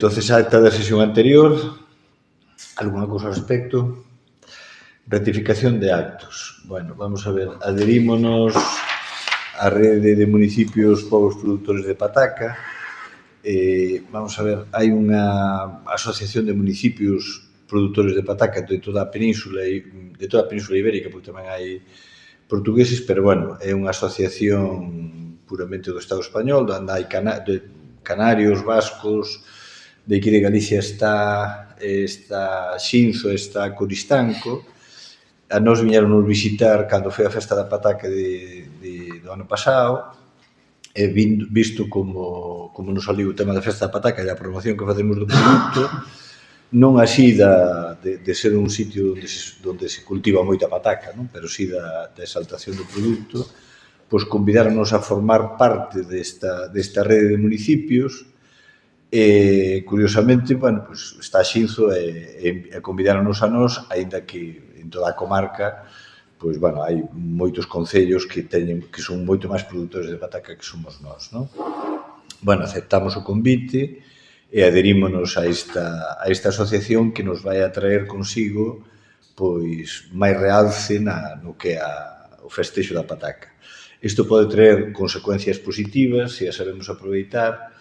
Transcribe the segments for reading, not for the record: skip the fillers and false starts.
Entonces, acta da sesión anterior, alguna cousa ao respecto? Ratificación de actos. Bueno, vamos a ver, adherímonos á rede de municipios povos produtores de pataca. Vamos a ver, hai unha asociación de municipios produtores de pataca de toda a península ibérica, porque tamén hai portugueses, pero, bueno, é unha asociación puramente do Estado español, onde hai canarios, vascos, de aquí de Galicia está Xinzo, está Coristanco. A nós viñeron visitar cando foi a festa da pataca do ano pasado, e visto como nos saliu o tema da festa da pataca e a promoción que facemos do produto, non así de ser un sitio onde se cultiva moita pataca, non? Pero sí da exaltación do produto, pois convidáronos a formar parte desta rede de municipios. E, curiosamente, bueno, pois está Xinzo e convidáronos a nós, aínda que en toda a comarca, pois, bueno, hai moitos concellos que son moito máis produtores de pataca que somos nós, non? Bueno, aceptamos o convite e adherímonos a esta asociación que nos vai a traer consigo, pois, máis realce no que é o festexo da pataca. Isto pode traer consecuencias positivas se a sabemos aproveitar.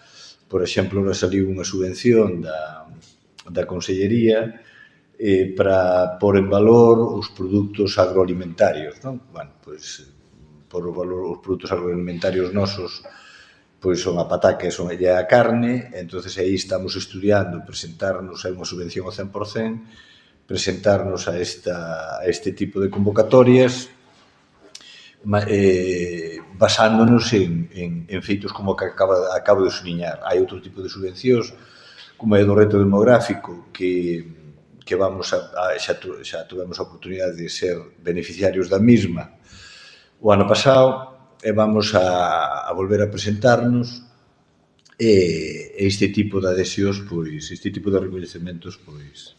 Por exemplo, nos saliu unha subvención da Consellería para pôr en valor os produtos agroalimentarios, non? Bueno, pois, pôr en valor os produtos agroalimentarios nosos, pois son a pataca e a carne, entonces aí estamos estudiando presentarnos a unha subvención ao 100%, presentarnos a este tipo de convocatorias, basándonos en feitos como que acabo de subliñar. Hai outro tipo de subvencións, como é do reto demográfico, que xa tivemos a oportunidade de ser beneficiarios da mesma o ano pasado, e vamos a volver a presentarnos, e este tipo de adhesións, pois, este tipo de recoñecementos, pois,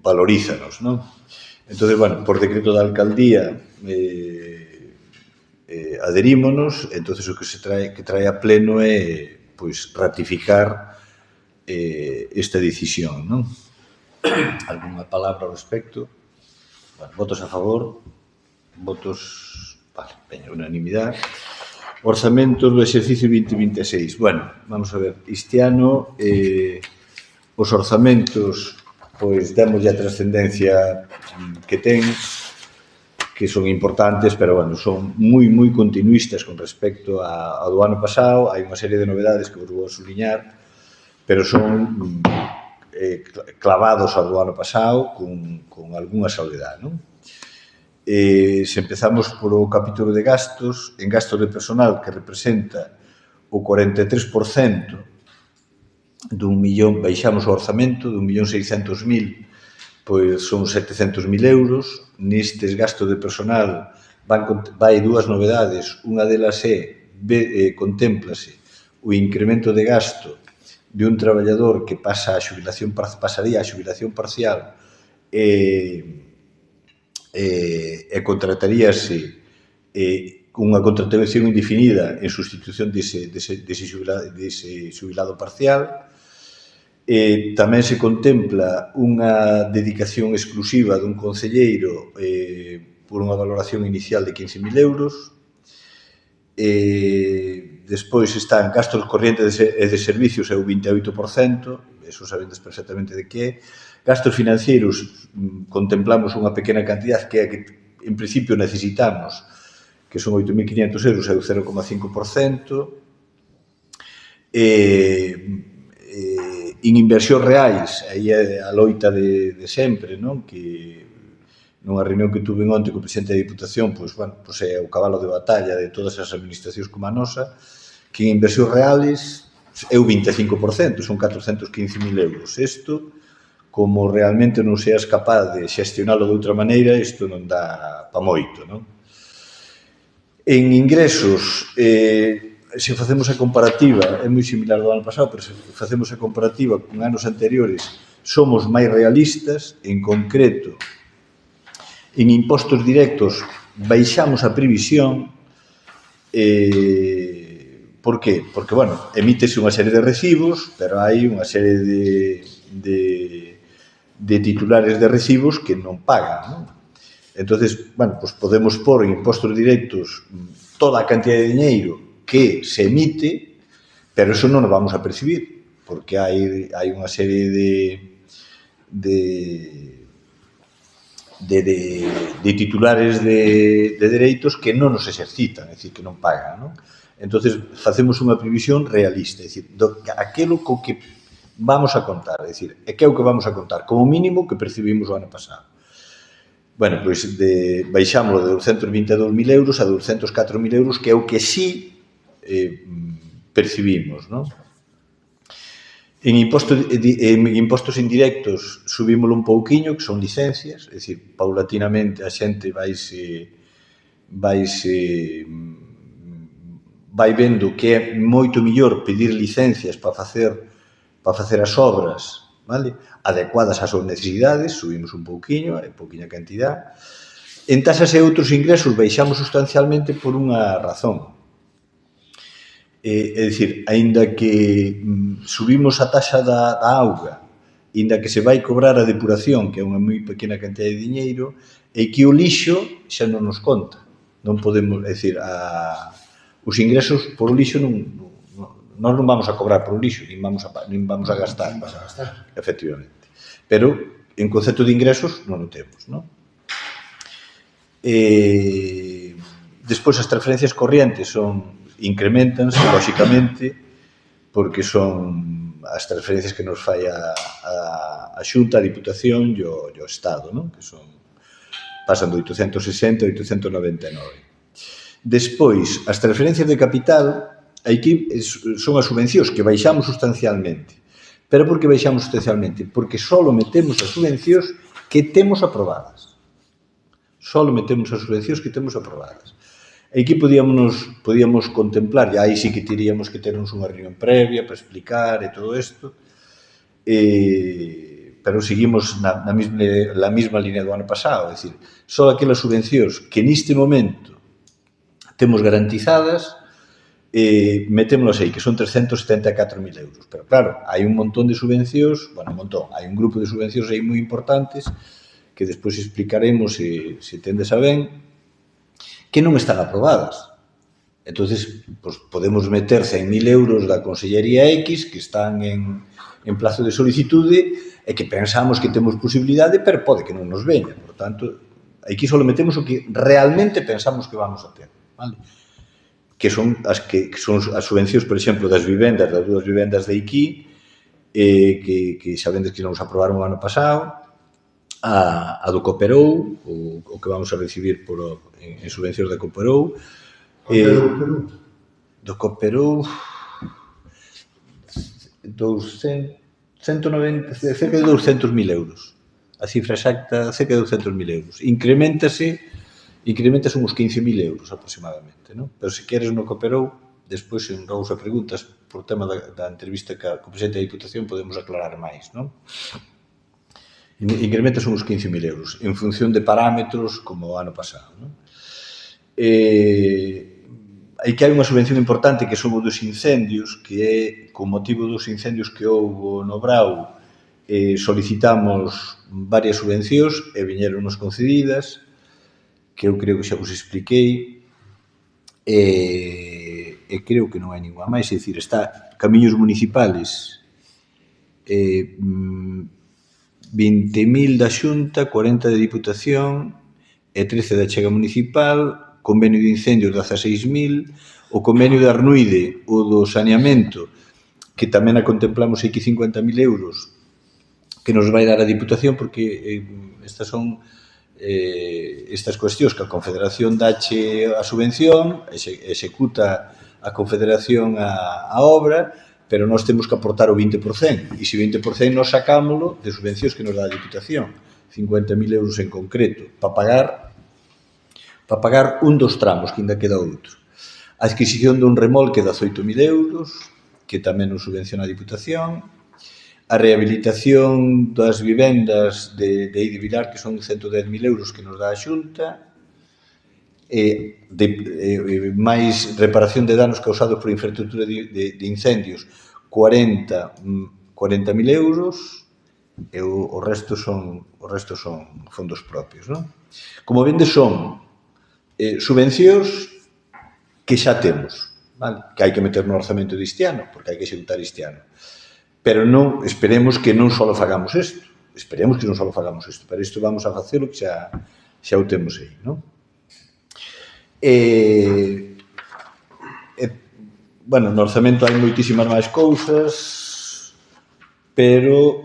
valorízanos, non? Entón, bueno, por decreto da alcaldía adherímonos, entón o que trae a pleno é, pois, ratificar esta decisión, non? Alguna palabra ao respecto? Bueno, votos a favor? Votos, vale, veña, unanimidade. Orzamentos do exercicio 2026. Bueno, vamos a ver, este ano os orzamentos, pois, demos a trascendencia que ten, que son importantes, pero, bueno, son moi continuistas con respecto ao do ano pasado. Hai unha serie de novedades que vos vou subliñar, pero son clavados ao do ano pasado con algunha soledade, non? Se empezamos polo capítulo de gastos, en gastos de personal, que representa o 43%, baixamos o orzamento, de 1.600.000, pois son 700.000 euros. Nestes gastos de personal vai dúas novedades. Unha delas contémplase o incremento de gasto de un traballador que pasaría a xubilación parcial e contrataríase unha contratación indefinida en sustitución dese xubilado parcial. Tamén se contempla unha dedicación exclusiva dun concelleiro por unha valoración inicial de 15.000 euros. Despois están gastos corrientes e de servicios, é o 28%, eso sabedes perfectamente de que é. Gastos financeiros, contemplamos unha pequena cantidad que é que en principio necesitamos, que son 8.500 euros, é o 0,5%. En inversións reais, aí é a loita de sempre, non? Que nunha reunión que tuve onte co presidente da Diputación, pois, bueno, pois é o cabalo de batalla de todas as administracións como a nosa, que en inversións reales é o 25%, son 415.000 euros. Isto, como realmente non seas capaz de xestionalo de outra maneira, isto non dá pa moito, non? En ingresos, se facemos a comparativa, é moi similar do ano pasado, pero se facemos a comparativa con anos anteriores, somos máis realistas. En concreto, en impostos directos baixamos a previsión, Por que? Porque, bueno, emítese unha serie de recibos, pero hai unha serie de titulares de recibos que non pagan, non? Entonces, bueno, pues podemos pôr en impostos directos toda a cantidad de diñeiro que se emite, pero eso non nos vamos a percibir, porque hai unha serie de titulares de dereitos que non nos exercitan, é dicir, que non pagan, non? Entonces, facemos unha previsión realista, é dicir, aquilo co que vamos a contar, é dicir, que é o que vamos a contar, como mínimo que percibimos o ano pasado. Bueno, pois baixámoslo de 222.000 euros a 204.000 euros, que é o que sí percibimos, non? En impostos indirectos subímoslo un pouquiño, que son licencias, é dicir, paulatinamente a xente vai vendo que é moito mellor pedir licencias para facer as obras, vale? Adecuadas ás súas necesidades, subimos un pouquiño, pouquiña cantidad. En tasas e outros ingresos baixamos sustancialmente por unha razón. É dicir, aínda que subimos a taxa da auga, aínda que se vai cobrar a depuración, que é unha moi pequena cantidad de diñeiro, é que o lixo xa non nos conta. Non podemos, é dicir, os ingresos por o lixo nós non vamos a cobrar por o lixo, nin vamos a gastar. Efectivamente. Pero, en concepto de ingresos, non o temos, non? Despois, as transferencias corrientes incrementanse, lóxicamente, porque son as transferencias que nos fai a Xunta, a Diputación e o Estado, non? Que pasan de 860 a 899. Despois, as transferencias de capital, aquí son as subvencións que baixamos sustancialmente. Pero por que baixamos sustancialmente? Porque só metemos as subvencións que temos aprobadas. Só metemos as subvencións que temos aprobadas. Aquí podíamos contemplar, e aí sí que teríamos que ternos unha reunión previa para explicar e todo isto, pero seguimos na mesma línea do ano pasado, é dicir, só aquelas subvencións que neste momento temos garantizadas, metémolas aí, que son 374.000 euros. Pero claro, hai un montón de subvencións, hai un grupo de subvencións aí moi importantes, que despois explicaremos se tendes a ben, que non están aprobadas. Entonces, podemos meter 100.000 euros da Consellería X que están en plazo de solicitude e que pensamos que temos posibilidade, pero pode que non nos veña. Por tanto, aquí só metemos o que realmente pensamos que vamos a ter, vale? Que son as subvencións, por exemplo, das dúas vivendas de IKI, que sabendes que nos aprobaron o ano pasado, a do Cooperou, o que vamos a recibir en subvencións da Cooperou. Do Cooperou, cerca de 200.000 euros. A cifra exacta, cerca de 200.000 euros. Incrementase uns 15.000 euros aproximadamente, non? Pero se queres no Cooperou, despois en Rousa preguntas por tema da entrevista co presidente da Diputación podemos aclarar máis, non? Incrementas uns 15.000 euros en función de parámetros como o ano pasado, non? Aí que hai unha subvención importante que son os dos incendios, que é con motivo dos incendios que houbo no Brau, solicitamos varias subvencións e viñeron-nos concedidas, que eu creo que xa vos expliquei, e creo que non hai ninguna máis, é dicir, está camiños municipales, 20.000 da Xunta, 40 da Diputación e 13 da Chega Municipal, convenio de incendios 16.000, o convenio de Arnuide, o do saneamento, que tamén a contemplamos aquí 50.000 euros, que nos vai dar a Diputación, porque estas son estas cuestións que a Confederación dache a subvención, executa a Confederación a obra, pero nós temos que aportar o 20%, e se 20% nós sacámoslo de subvencións que nos dá a Diputación, 50.000 euros en concreto, para pagar un dos tramos, que ainda queda outro. A adquisición dun remolque de 18.000 euros, que tamén nos subvenciona a Diputación, a rehabilitación das vivendas de Eide Vilar, que son 110.000 euros que nos dá a Xunta, máis reparación de danos causados por infraestructura de incendios, 40.000 euros, e o resto son fondos propios, non? Como vendes, son subvencións que xa temos, vale? Que hai que meter no orzamento deste ano, porque hai que executar este ano. Pero non, esperemos que non só fagamos isto, para isto vamos a facelo que xa o temos aí, non? Bueno, no orzamento hai moitísimas máis cousas, pero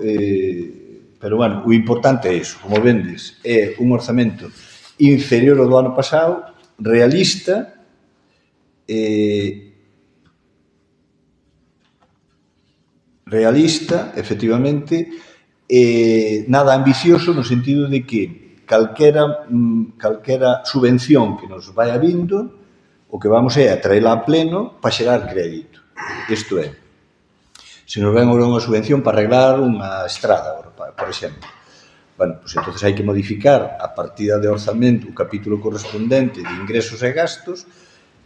bueno, o importante é iso, como vendes, é un orzamento inferior ao do ano pasado, realista, efectivamente, nada ambicioso no sentido de que calquera subvención que nos vai habindo, o que vamos é a traela a pleno para xerar crédito. Isto é, se nos ven unha subvención para arreglar unha estrada, por exemplo, bueno, pois entonces hai que modificar a partida de orzamento, o capítulo correspondente de ingresos e gastos,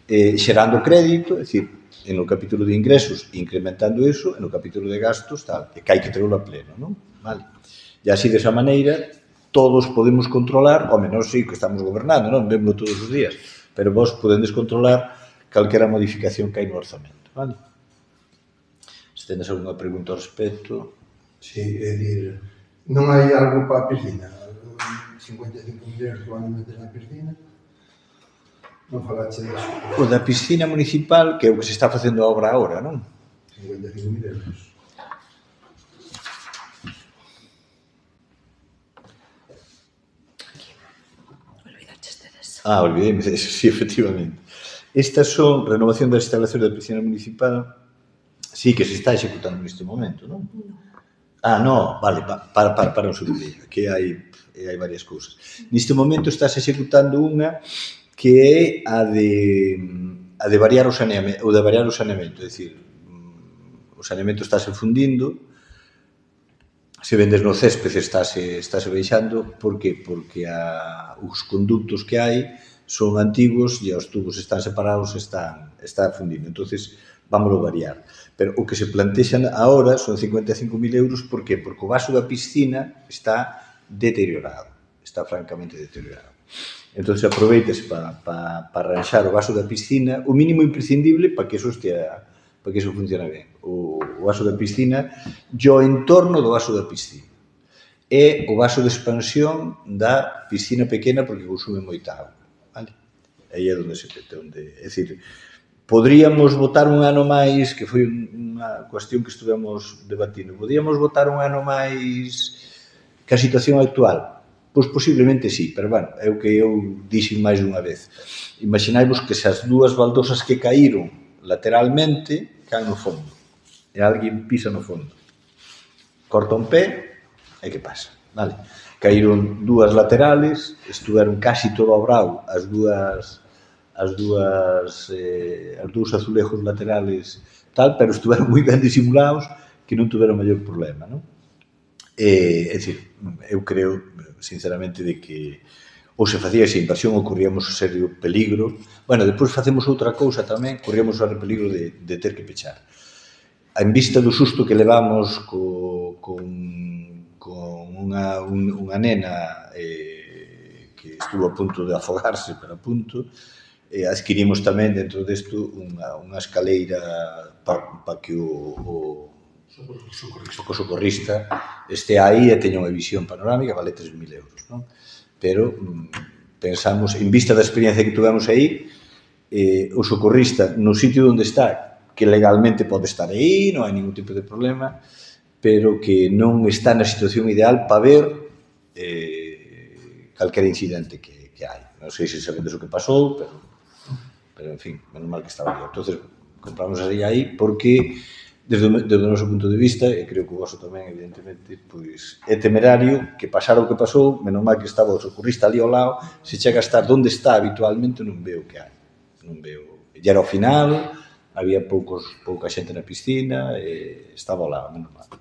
xerando crédito, é dicir, no capítulo de ingresos incrementando iso, e no capítulo de gastos tal, que hai que terlo a pleno, non? Vale. E así, desa maneira, todos podemos controlar, ao menos sí que estamos gobernando, non? Vemoslo todos os días, pero vos podedes controlar calquera modificación que hai no orzamento, vale? Se tenes alguna pregunta ao respecto. Sí, é dicir, non hai algo para a piscina? 55.000 euros que van a meter na piscina? Non falache disso? O da piscina municipal, que é o que se está facendo a obra agora, non? 55.000 euros. Olvidéme deso, sí, efectivamente. Estas son renovación das instalacións da piscina municipal, sí, que se está executando neste momento, non? No, vale, para un segundinho, que hai varias cousas. Neste momento estás executando unha que é a de variar o saneamento, é dicir, o saneamento estáse fundindo, se vendes no césped estáse baixando, por que? Porque os conductos que hai son antigos e os tubos están separados, está fundindo, entonces vámoslo variar. Pero o que se plantexan agora son 55.000 euros, por que? Porque o vaso da piscina está deteriorado, está francamente deteriorado. Entón, aproveitase para arranxar o vaso da piscina, o mínimo imprescindible para que eso funcione ben. O vaso da piscina e o entorno do vaso da piscina. É o vaso de expansión da piscina pequena porque consume moita auga. Vale? Aí é onde se mete. É dicir, poderíamos botar un ano máis, que foi unha cuestión que estuvemos debatindo, poderíamos botar un ano máis que a situación actual? Pois posiblemente sí, pero, bueno, é o que eu dixen máis dunha vez. Imaginai-vos que se as dúas baldosas que caíron lateralmente caen no fondo e alguén pisa no fondo, corta un pé e que pasa? Vale. Caíron dúas laterales, estuveron casi todo obrado as dúas azulejos laterales tal, pero estuveron moi ben disimulados que non tuveron maior problema, non? É dicir, eu creo, sinceramente, de que ou se facía esa inversión ou corríamos o serio peligro. Bueno, depois facemos outra cousa tamén, corríamos o peligro de ter que pechar. En vista do susto que levamos con unha nena que estuvo a punto de afogarse, pero a punto, adquirimos tamén dentro desto unha escaleira para que o socorrista este aí e teña unha visión panorámica, vale 3.000 euros, non? Pero pensamos, en vista da experiencia que tivemos aí, o socorrista no sitio onde está, que legalmente pode estar aí, non hai ningún tipo de problema, pero que non está na situación ideal para ver calquera incidente que hai. Non sei se sabedes o que pasou, pero en fin, menos mal que estaba aí. Entón, compramos aí porque desde o noso punto de vista, e creo que o vosso tamén, evidentemente, pois é temerario que pasara o que pasou, menos mal que estaba o socorrista ali ao lado, se chega a estar onde está habitualmente non veo o que hai. Non veo. E era ao final, había pouca xente na piscina, estaba ao lado, menos mal.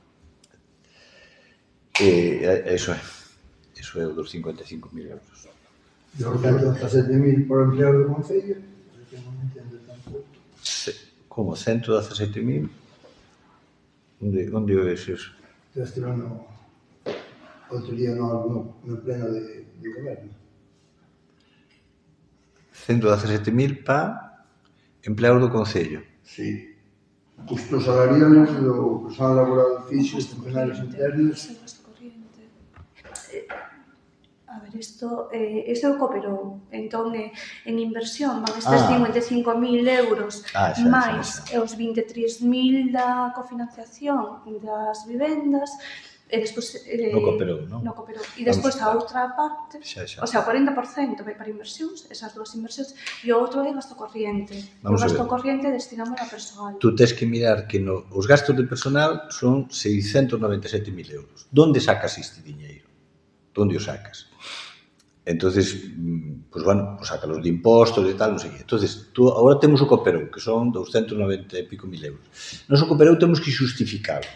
Eso é o dos 55.000 euros. E os 117.000 por empleado do Concello, que non entendo tampouco. Como 117.000? Onde o ves eso? Estive no outro día no pleno de goberno. 117.000 para empleados do Concello. Sí. Custos salariales do personal laboral fixo, funcionarios internos. A ver, isto é o cooperou. Entón, en inversión van estes 55.000 euros máis os 23.000 da cofinanciación das vivendas e despois... No cooperou, non? No cooperou. E despois a outra parte, o sea, o 40% vai para inversións, esas dúas inversións, e o outro é gasto corriente. O gasto corriente destinamos a persoal. Tú tens que mirar que os gastos de personal son 697.000 euros. Donde sacas este diñeiro? Donde o sacas? Entonces, pues bueno, pues sácalos de impostos e tal, non sei que. Entonces, tú agora temos o cooperou, que son 290 e pico mil euros. Nos o cooperou temos que xustificalo.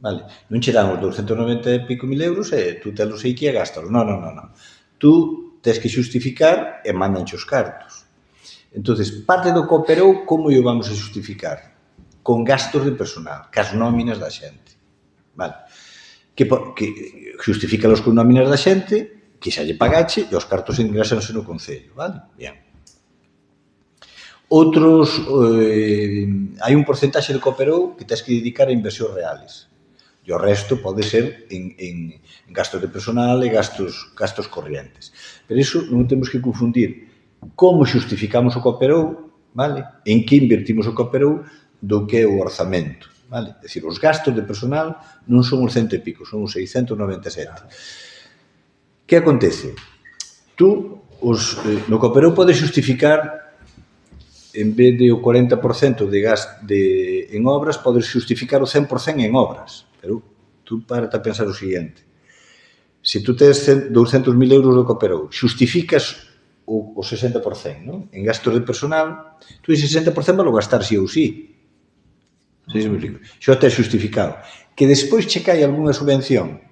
Vale? Non che dan os 290 e pico mil euros e tú telos aí que a gástalos. Non. Tú tens que xustificar e mandanche os cartos. Entonces, parte do cooperou, como o vamos a xustificar? Con gastos de personal, cas nóminas da xente. Vale? Que justifícalos con nóminas da xente, que xa lle pagache e os cartos ingresanse no Concello, vale? Bien. Outros, hai un porcentaxe de cooperou que tens que dedicar a inversións reales. E o resto pode ser en gastos de personal e gastos corrientes. Pero iso non temos que confundir como xustificamos o cooperou, vale? En que invertimos o cooperou do que é o orzamento, vale? É dicir, os gastos de personal non son os 100 e pico, son os 697. Que acontece? Tú, no cooperou podes xustificar, en vez de o 40% de gasto en obras, podes xustificar o 100% en obras. Pero tú párate a pensar o siguiente. Se tú tens 200.000 euros do cooperou, xustificas o 60%, non? En gastos de personal, tú ese 60% vas a gastar sí ou sí. Xo te xustificado. Que despois che cae algunha subvención,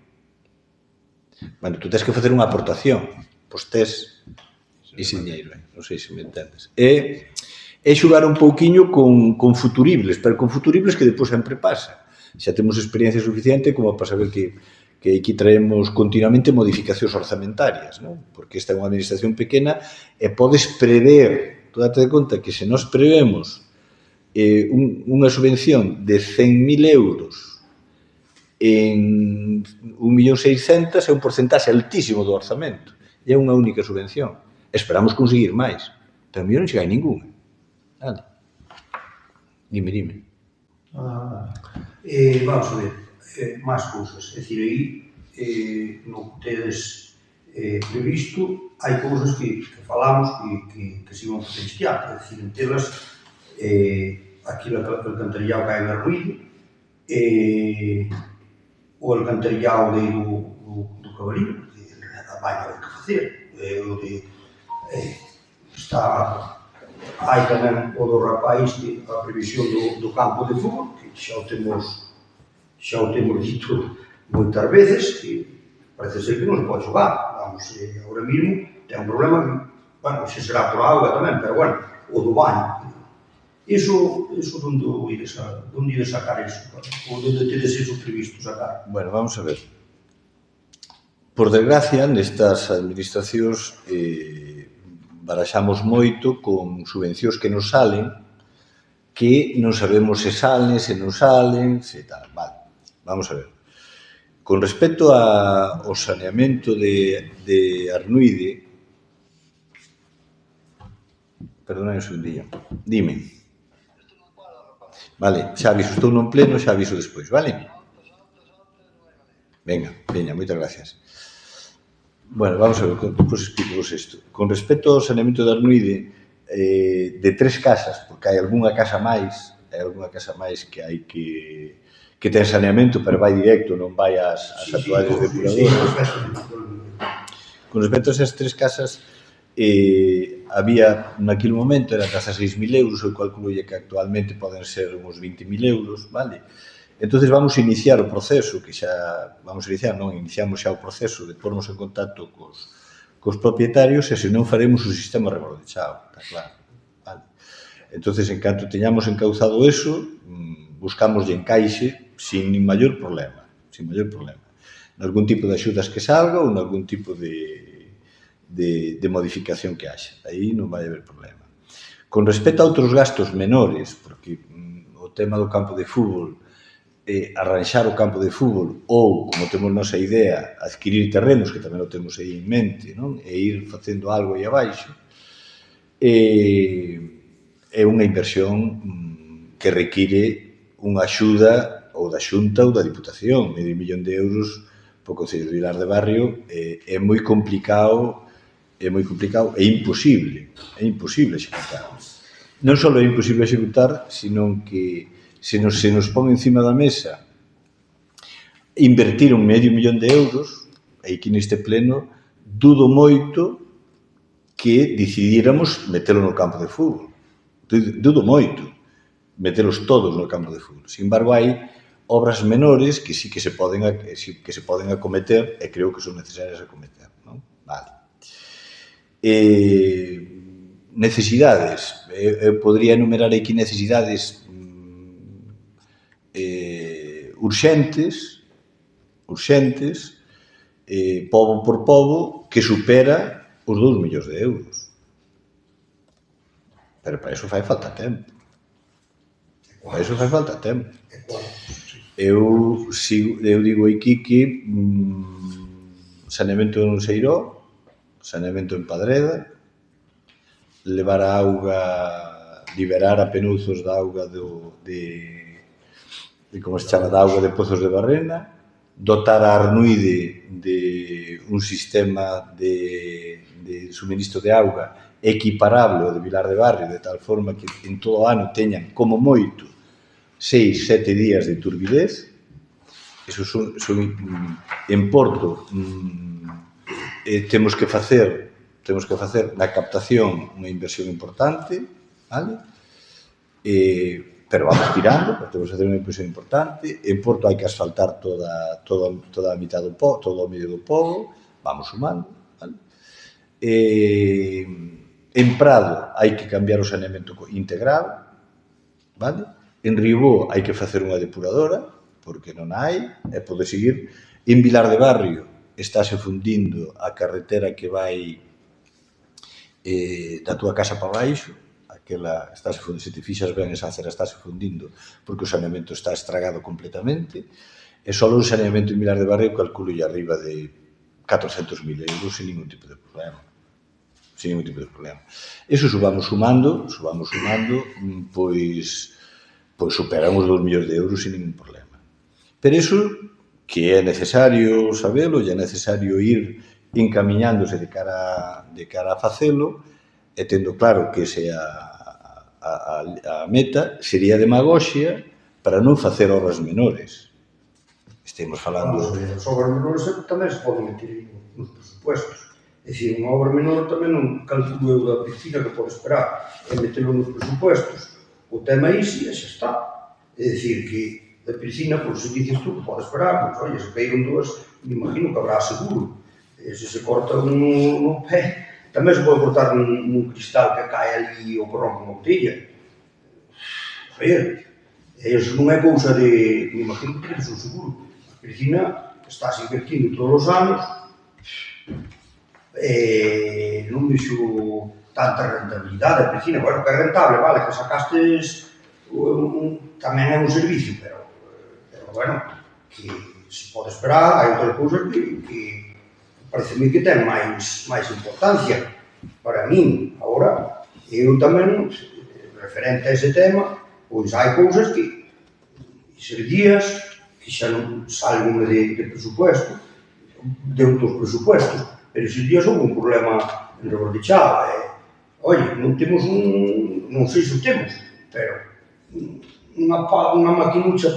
bueno, tú tens que facer unha aportación, pois tes ese diñeiro, non sei se me entendes. É xugar un pouquiño con futuribles, pero con futuribles que depois sempre pasa. Xa temos experiencia suficiente como para saber que aquí traemos continuamente modificacións orzamentarias, non? Porque esta é unha administración pequena e podes prever, tú date de conta que se nós prevemos unha subvención de 100.000 euros en 1.600.000 é un porcentaxe altísimo do orzamento. E é unha única subvención. Esperamos conseguir máis, pero a mellor non chega a ninguna. Vale. Dime. Vamos a ver, máis cousas. É dicir, aí, no que tedes previsto, hai cousas que falamos que se iban potenciar. É dicir, en telas, aquilo que o alcantarillado que hai en Arruido, o alcantarillado do Cabarillo, vai haber que facer. O de está... Hai tamén o do rapaz, a previsión do campo de fútbol, que xa o temos dito moitas veces, que parece ser que non se pode xogar. Vamos, agora mesmo ten un problema, bueno, se será por auga tamén, pero bueno, o do baño. Iso onde ides sacar iso? Onde tedes iso previsto sacar? Bueno, vamos a ver. Por desgracia, nestas administracións baraxamos moito con subvencións que nos salen que non sabemos se salen, se non salen, se tal. Vale, vamos a ver. Con respecto ao saneamento de Arnuide, perdona un segundillo, dime. Vale, xa aviso, estou non pleno, xa aviso despois, vale? Venga, moitas gracias. Bueno, vamos a ver, pois explico-vos isto. Con respecto ao saneamento de Arnuide, de 3 casas, porque hai algunha casa máis que hai que ten saneamento, pero vai directo, non vai ás actuales depuradoras. Con respecto a esas 3 casas, había, naquele momento, eran 16.000 euros, eu calculo que actualmente poden ser uns 20.000 euros, vale? Entón, vamos a iniciar o proceso, que xa, iniciamos xa o proceso de pornos en contacto cos propietarios e se non faremos o sistema rebordechado, está claro. Vale. Entonces, en canto teñamos encauzado eso, buscamos de encaixe sin nin maior problema, nalgún tipo de axudas que salga ou nalgún tipo de modificación que haxa. Aí non vai haber problema. Con respecto a outros gastos menores, porque o tema do campo de fútbol, arranxar o campo de fútbol ou, como temos nosa idea, adquirir terrenos, que tamén o temos aí en mente, non? E ir facendo algo aí abaixo, é unha inversión que require unha axuda ou da Xunta ou da Diputación. Medio millón de euros para o Concello de Vilar de Barrio é moi complicado, é imposible executar. Non só é imposible executar, sino que se nos pon encima da mesa invertir medio millón de euros, aí que neste pleno dudo moito que decidíramos metelo no campo de fútbol. Dudo moito metelos todos no campo de fútbol. Sin embargo, hai obras menores que sí que se poden acometer e creo que son necesarias acometer. Non? Vale. Necesidades. Eu podría enumerar aquí necesidades urxentes, pobo por pobo, que supera os 2 millóns de euros. Pero para iso fai falta tempo. Eu digo aquí que saneamento en Seiró, saneamento en Padreda, levar a auga, liberar a Penouzos da auga como se chama, da auga de Pozos de Barrena, dotar a Arnuide de un sistema de suministro de auga equiparable ao de Vilar de Barrio, de tal forma que en todo o ano teñan como moito 6-7 días de turbidez. Eso son en Porto, temos que facer na captación unha inversión importante, vale? Pero vamos tirando, temos que facer unha inversión importante. En Porto hai que asfaltar toda a mitad do pobo, todo o medio do pobo, vamos sumando, vale? En Prado hai que cambiar o saneamento integral, vale? En Ribó hai que facer unha depuradora, porque non hai, e pode seguir. En Vilar de Barrio estáse fundindo a carretera que vai da túa casa para baixo, aquela, se te fixas ben, esa acera estáse fundindo porque o saneamento está estragado completamente, e só o saneamento en Vilar de Barrio calculo arriba de 400.000 euros sin ningún tipo de problema. Eso vamos sumando, pois superamos 2 millóns de euros sin ningún problema. Pero iso, que é necesario sabelo, e é necesario ir encamiñándose de cara a facelo, e tendo claro que esa é a meta, sería demagoxia para non facer obras menores. Estamos falando... As obras menores tamén se poden meter nos presupuestos. É dicir, unha obra menor tamén non calculo eu da piscina que pode esperar e metelo nos presupuestos. O tema aí si, xa está. É dicir, que da piscina, por se dices tú que pode esperar, pois, oi, se caíron 2, me imagino que habrá seguro. Se se corta no pé, tamén se pode cortar nun cristal que cae ali ou que rompe unha botella. Eso non é cousa de... Me imagino que tienes un seguro. A piscina estás invertindo todos os anos, non vexo tanta rentabilidade a piscina. Bueno, que é rentable, vale, que sacastes tamén é un servicio, pero bueno, que se pode esperar, hai outras cousas que parece-me que ten máis importancia para min. Agora, eu tamén, referente a ese tema, pois hai cousas que eses días que xa non salgo de presupuesto, de outros presupuestos, pero eses días houve un problema en Rebordechado. Oye, non temos non sei se o temos, pero unha maquinucha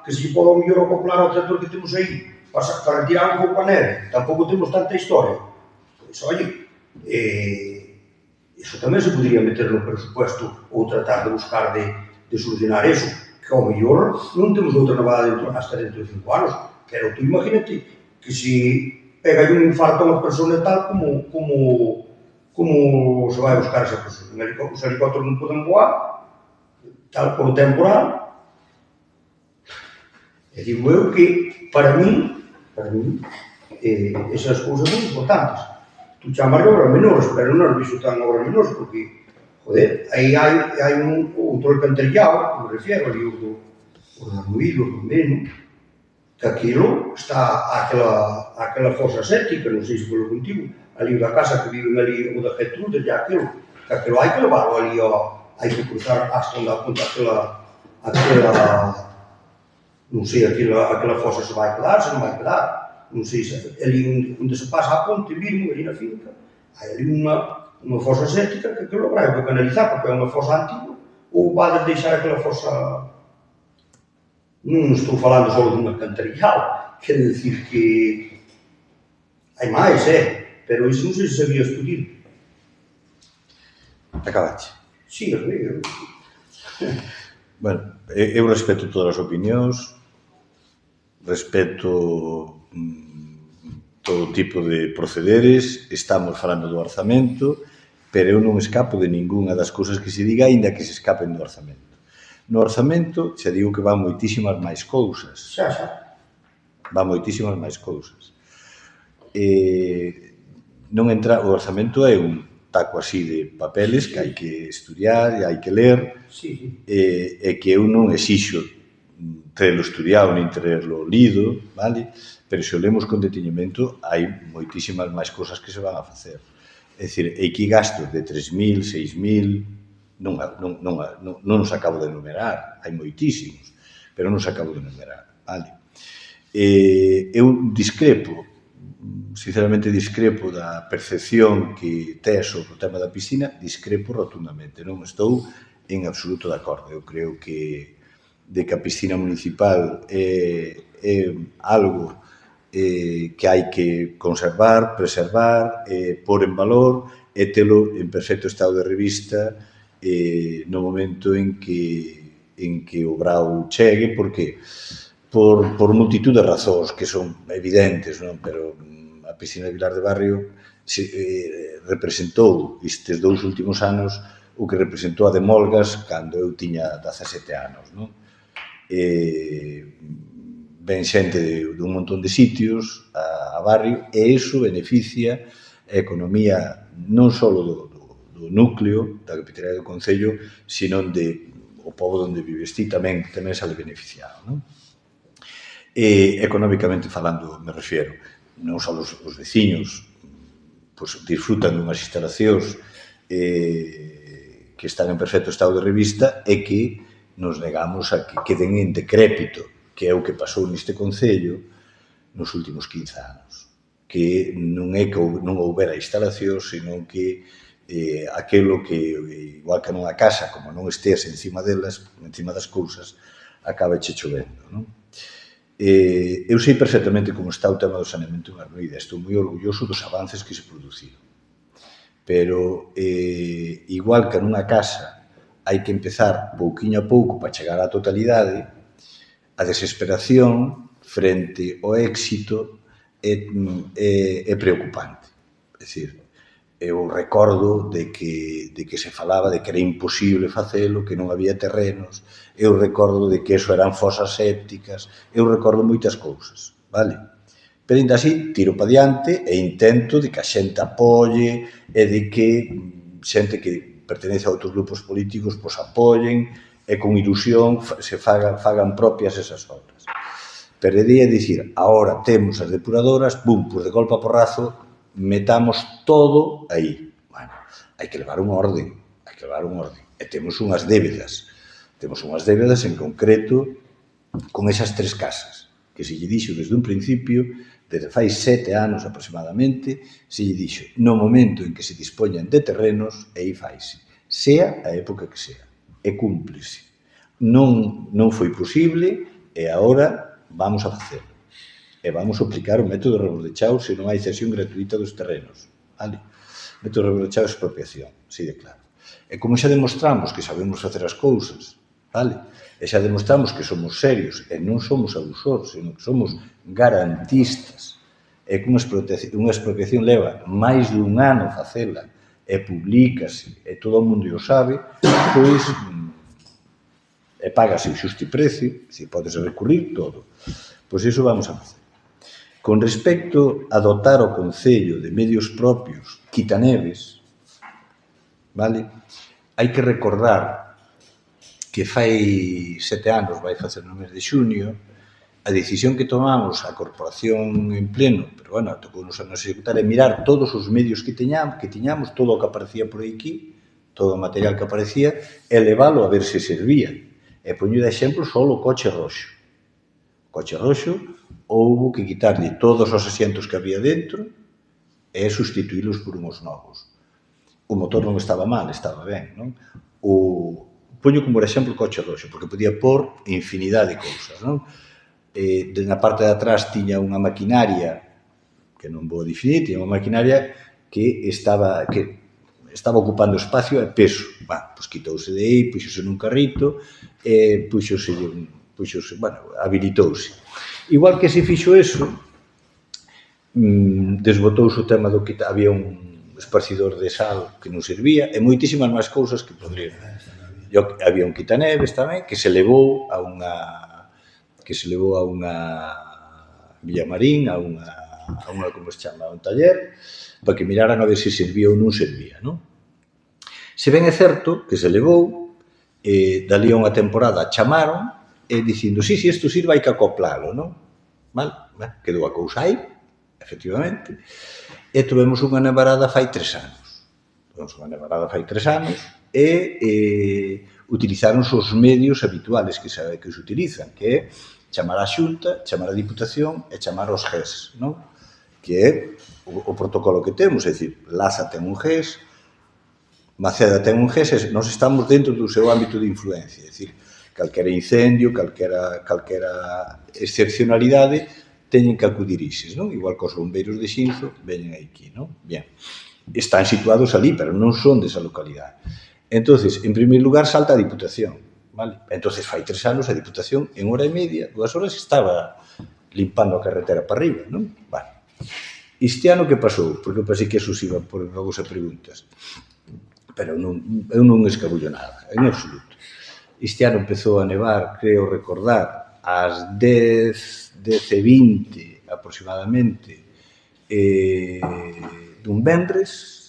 que se pode ao mellor acoplar ao tractor que temos aí para retirar un pouco a neve. Tampouco temos tanta historia. Pois, oye, iso tamén se podría meter no presupuesto ou tratar de buscar de solucionar eso, que ao mellor non temos outra nevada hasta dentro de 5 anos, pero tú imagínate que se pega un infarto a unha persona tal como se vai buscar esa persona. Os helicópteros non poden voar, tal por temporal. E digo eu que, para mí, esas cousas son importantes. Tú chamas obras menores, pero non as visto tan obras menores, porque, joder, aí hai outro alcantarillado, me refiero, ali o do Arruído, do Meno, que aquilo está aquela fosa séptica, non sei se foi contigo, ali o da casa que viven ali, o da Getrude, e aquilo hai que levarlo ali, hai que cruzar hasta onde apunta aquela non sei, aquela fosa se vai quedar, se non vai quedar. Non sei se ali onde se pasa a ponte, Virmo, ali na finca, hai ali unha fosa séptica que aquilo vai que canalizar, porque é unha fosa antiga, ou vades deixar aquela fosa... Non estou falando só dun alcantarillado, quer decir que hai máis, pero iso non sei se sabías tú dir. Acabache. Sí, é verdade. Bueno, eu respeto todas as opinións, respeto todo tipo de procederes, estamos falando do orzamento, pero eu non escapo de ningunha das cousas que se diga, aínda que se escapen do orzamento. No orzamento, xa digo que van moitísimas máis cousas. Xa. Van moitísimas máis cousas. Non entra, o orzamento é un taco así de papeles que hai que estudiar e hai que ler, e que eu non exixo terlo estudiado nin terlo lido, vale? Pero se o lemos con deteñimento hai moitísimas máis cousas que se van a facer. É dicir, e que gastos de 3.000, 6.000, non os acabo de enumerar, hai moitísimos, pero non os acabo de enumerar, vale? Eu discrepo, sinceramente discrepo da percepción que tes sobre o tema da piscina, discrepo rotundamente, non estou en absoluto de acordo. Eu creo que a piscina municipal é algo que hai que conservar, preservar, pôr en valor e telo en perfecto estado de revista no momento en que o Brau chegue, porque por multitud de razóns que son evidentes, non? Pero a piscina de Vilar de Barrio representou estes 2 últimos anos o que representou a de Molgas cando eu tiña 17 anos, non? Ven xente dun montón de sitios a barrio e iso beneficia a economía non só do núcleo da capitalidade do concello, sino o pobo onde vives ti tamén sale beneficiado, non? Económicamente falando, me refiero, non só os veciños disfrutan dunhas instalacións que están en perfecto estado de revista e que nos negamos a que queden en decrépito, que é o que pasou neste concello nos últimos 15 anos, que non é que non houbera instalacións, senón que aquilo que, igual que nunha casa, como non estés encima delas, encima das cousas, acaba che chovendo, non? Eu sei perfectamente como está o tema do saneamento en Arruída, estou moi orgulloso dos avances que se produciron, pero igual que nunha casa hai que empezar pouquiño a pouco para chegar á totalidade, a desesperación frente ao éxito é preocupante. É dicir, eu recordo de que se falaba de que era imposible facelo, que non había terrenos, eu recordo de que eso eran fosas sépticas, eu recordo moitas cousas, vale? Pero ainda así, tiro para diante e intento de que a xente apoie e de que xente que pertenece a outros grupos políticos apoien e con ilusión se fagan propias esas obras. Pero é dicir, agora temos as depuradoras, pois de golpe a porrazo, metamos todo aí. Bueno, hai que levar unha orden, E temos unhas débedas. Temos unhas débedas en concreto con esas 3 casas, que se lle dixo desde un principio, desde fai 7 anos aproximadamente, se lle dixo, no momento en que se dispoñan de terrenos, aí faise, sea a época que sea, e cúmplese. Non foi posible e agora vamos a facelo. E vamos a aplicar o método de Rebordechao se non hai cesión gratuita dos terrenos. Vale? O método de Rebordechao é expropiación, así de claro. E como xa demostramos que sabemos facer as cousas, vale? E xa demostramos que somos serios e non somos abusores, senón que somos garantistas e que unha expropiación leva máis dun ano facela, e publícase, e todo o mundo o sabe, pois e págase o xusto precio, se podes recurrir todo. Pois iso vamos a facer. Con respecto a dotar o Concello de medios propios quitaneves, vale? Hai que recordar que fai 7 anos, vai facer no mes de xunio, a decisión que tomamos a corporación en pleno, pero, bueno, tocou nos executar, é mirar todos os medios que tiñamos, todo o que aparecía por aquí, todo o material que aparecía, e leválo a ver se servía. E poño de exemplo só o coche roxo. O coche roxo houbo que quitarlle todos os asientos que había dentro e sustituílos por uns novos. O motor non estaba mal, estaba ben, non? Poño como exemplo o coche roxo, porque podía pôr infinidade de cousas, non? Na parte de atrás tiña unha maquinaria, que non vou definir, tiña unha maquinaria que estaba ocupando espacio e peso. Pois quitouse de aí, puxose nun carrito, e habilitouse. Igual que se fixo eso, desbotouse o tema do que había un esparcidor de sal que non servía, e moitísimas máis cousas que podrían. Había un quitaneves tamén, que se levou a unha Villamarín, a unha, como se chama, a un taller, para que miraran a ver se servía ou non servía, non? Se ben é certo que se levou, dali a unha temporada chamaron, dicindo, si, isto sirve, hai que acoplalo, non? Quedou a cousa aí, efectivamente, e tuvemos unha nevarada fai 3 anos. E utilizaronse os medios habituales que se utilizan, que é chamar a Xunta, chamar a Diputación e chamar os GES, non? Que é o protocolo que temos, é dicir, Laza ten un GES, Maceda ten un GES, e nós estamos dentro do seu ámbito de influencia, é dicir, calquera incendio, calquera excepcionalidade, teñen que acudir ises, non? Igual que os bombeiros de Xinzo veñen aquí, non? Bien, están situados ali, pero non son desa localidade. Entonces, en primeiro lugar, salta a Diputación, vale? Entonces, fai 3 anos, a Diputación, en hora e media, 2 horas, estaba limpando a carretera para arriba, non? Vale. Este ano que pasou? Porque eu pensei que eso se iba por novos a preguntas. Pero eu non escabullo nada, en absoluto. Este ano empezou a nevar, creo recordar, ás 10:20 aproximadamente, dun vendres,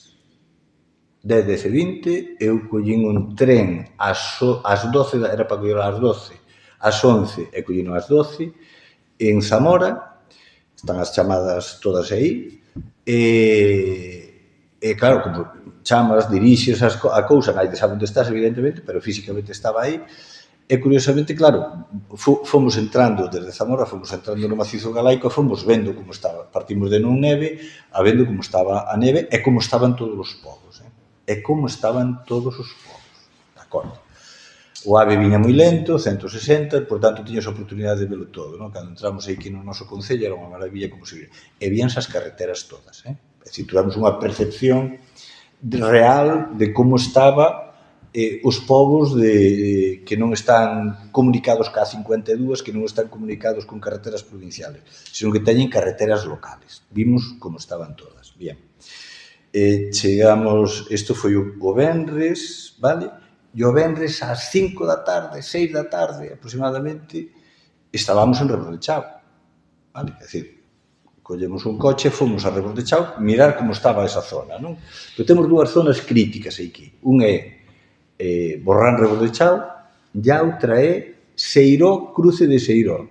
10:20, eu collín un tren ás 12, era para coller ás 12, ás 11, e collín ás 12, en Zamora, están as chamadas todas aí, e claro, como chamas, dirixes a cousa, nadie sabe onde estás, evidentemente, pero físicamente estaba aí, e curiosamente, claro, fomos entrando desde Zamora, fomos entrando no macizo galaico, fomos vendo como estaba, partimos de non neve, a vendo como estaba a neve e como estaban todos os povos, e como estaban todos os povos, de acordo? O AVE viña moi lento, 160, por tanto, tiñas a oportunidade de velo todo, non? Cando entramos aquí no noso concello, era unha maravilla como se vira. E víanse as carreteras todas, É dicir, tuvemos unha percepción real de como estaba os povos que non están comunicados ca 52, que non están comunicados con carreteras provinciales, sino que teñen carreteras locales. Vimos como estaban todas. Bien. Chegamos, isto foi o venres, vale? E o venres ás 5 da tarde, 6 da tarde aproximadamente, estábamos en Rebordechao, vale? É dicir, collemos un coche, fomos a Rebordechao, mirar como estaba esa zona, non? Pero temos 2 zonas críticas aquí. Un é Borrán Rebordechao e a outra é Seiró, cruce de Seiró,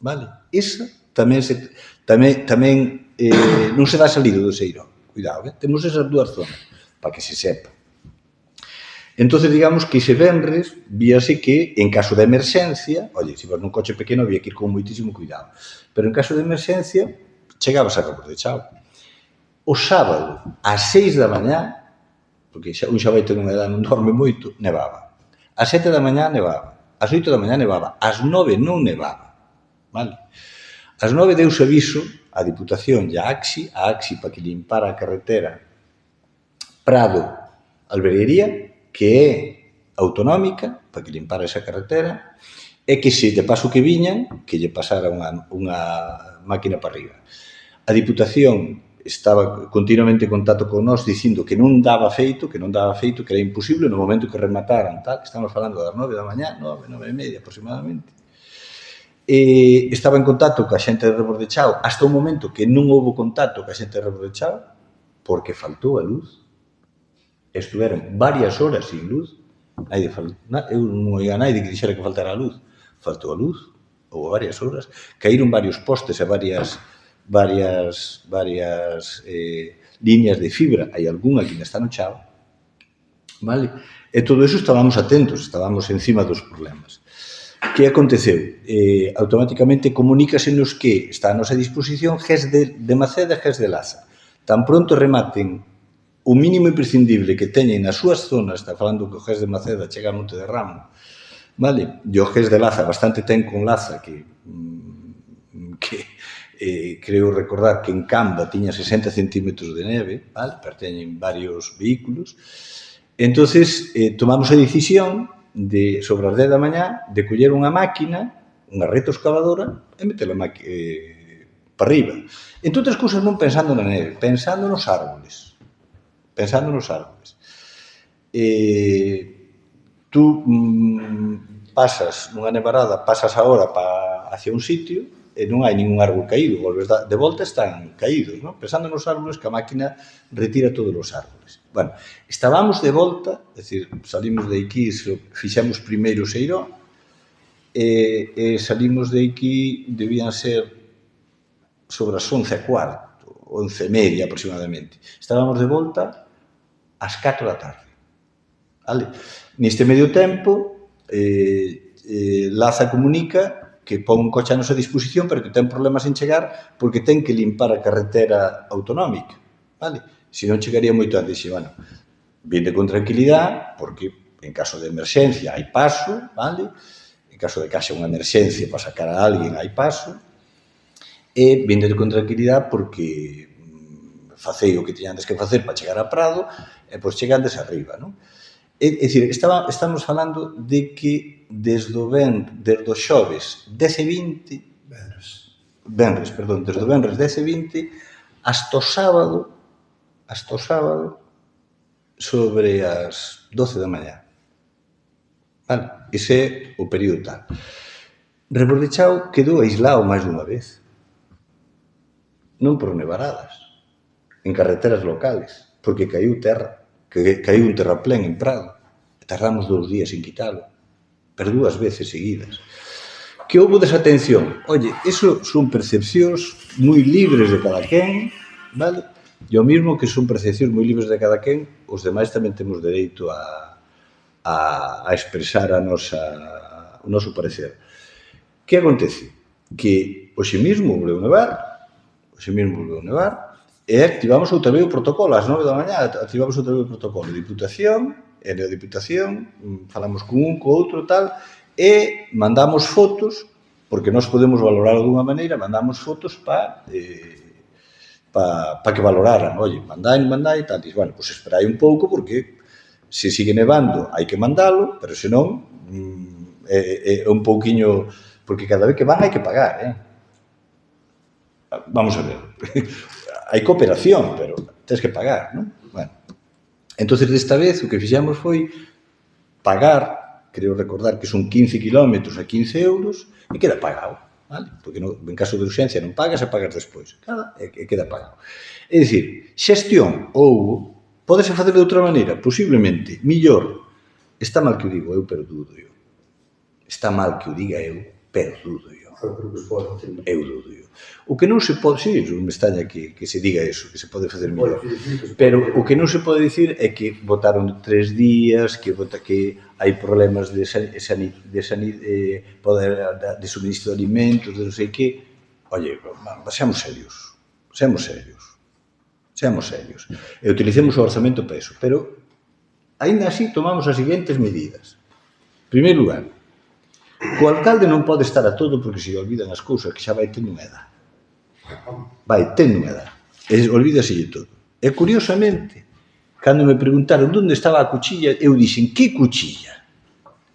vale? Esa tamén non se dá salido do Seiró. Cuidado, temos esas 2 zonas, para que se sepa. Entón, digamos que ese venres, víase que, en caso de emerxencia, se vas nun coche pequeno, había que ir con moitísimo cuidado, pero en caso de emerxencia, chegabas a Rebordechao. O sábado, ás 6 da mañá, porque un xabaito non me dá, non dorme moito, nevaba. Ás 7 da mañá nevaba, ás 8 da mañá nevaba, ás 9 non nevaba, vale? Ás 9 deuse aviso a Diputación e a AXI para que limpara a carretera Prado-Alberería, que é autonómica, para que limpara esa carretera, e que se de paso que viñan, que lle pasara unha máquina para arriba. A Diputación estaba continuamente en contacto con nós dicindo que non daba feito, que era imposible no momento que remataran, tal, estamos falando das 9 da mañá, 9 e media aproximadamente. Estaba en contacto coa xente de Rebos de Chao hasta o momento que non houve contacto coa xente de Rebos de Chao porque faltou a luz. Estuveron varias horas sin luz. Eu non oía a naide que dixera que faltara a luz. Faltou a luz, houve varias horas. Caíron varios postes e varias líneas de fibra. Hai algunha que ainda está no chao. Vale? E todo eso estábamos atentos, estábamos encima dos problemas. Que aconteceu? Automáticamente comunícasenos que está a nosa disposición GES de Maceda e GES de Laza. Tan pronto rematen o mínimo imprescindible que teñen nas súas zonas, está falando que o GES de Maceda chega a Monte de Ramo, vale? E o GES de Laza bastante ten con Laza, que creo recordar que en Camba tiña 60 centímetros de neve, vale? Pero teñen varios vehículos. Entonces, tomamos a decisión sobre as 10 da mañá, de coller unha máquina, unha retroexcavadora, e metela para arriba. Entre outras cousas, non pensando na neve, pensando nos árboles. Tú pasas nunha nevarada, pasas agora hacia un sitio, e non hai ningún árbol caído, volves de volta están caídos, non? Pensando nos árboles, que a máquina retira todos os árboles. Bueno, estábamos de volta, é dicir, salimos de aquí, fixemos primeiro Seiró, e salimos de aquí, debían ser sobre as 11:15, 11:30 aproximadamente. Estábamos de volta ás 4 da tarde. Vale? Neste medio tempo, Laza comunica que pon un coche a nosa disposición, pero que ten problemas en chegar porque ten que limpar a carretera autonómica. Vale? Se non chegaría moito antes. Dixe, bueno, vinde con tranquilidade, porque en caso de emerxencia hai paso, vale? En caso de que haxa unha emerxencia para sacar a alguén hai paso, e vinde con tranquilidade porque facei o que tiñandes que facer para chegar a Prado, e pois chegandes arriba, non? É dicir, estamos falando de que desde o xoves 10:20, desde o venres 10:20 hasta o sábado sobre as 12 da mañá. Vale? Ese é o período tal. Rebos de Chao quedou aislado máis dunha vez. Non por nevaradas, en carreteras locales, porque caiu terra, que caiu un terraplén en Prado. Tardamos 2 días en quitalo, pero 2 veces seguidas. Que houve desatención. Oye, eso son percepcións moi libres de cada quen, vale? E o mismo que son percepcións moi libres de cada quen, os demais tamén temos dereito a expresar o noso parecer. Que acontece? Que hoxe mesmo volveu nevar, e activamos outra vez o protocolo, ás 9 da mañá activamos outra vez o protocolo. Diputación, falamos con un, co outro, tal, e mandamos fotos, porque nós podemos valorar dunha maneira, mandamos fotos para que valoraran. Oye, mandai, tal. Diz, bueno, pois esperai un pouco, porque se sigue nevando hai que mandalo, pero senón é un pouquiño, porque cada vez que van hai que pagar, Vamos a ver, hai cooperación, pero tens que pagar, non? Bueno, entonces desta vez o que fixemos foi pagar, creo recordar que son 15 kilómetros a 15 euros, e queda pagado, vale? Porque en caso de urxencia non pagas e pagas despois, e queda pagado. É dicir, xestión houbo, podese facer de outra maneira, posiblemente, millor, está mal que o digo eu, pero dudo eu. Está mal que o diga eu, pero dudo eu. Eu dudo eu. O que non se pode, sí, non me extraña que se diga eso, que se pode facer mellor. Pero o que non se pode dicir é que votaron 3 días, que hai problemas de suministro de alimentos, de non sei que. Oye, seamos serios. E utilicemos o orzamento para eso. Pero, aínda así, tomamos as seguintes medidas. En primeiro lugar, o alcalde non pode estar a todo porque se olvidan as cousas que xa vai tendo unha edad. Olvídaselle todo. E, curiosamente, cando me preguntaron onde estaba a cuchilla, eu dixen, que cuchilla?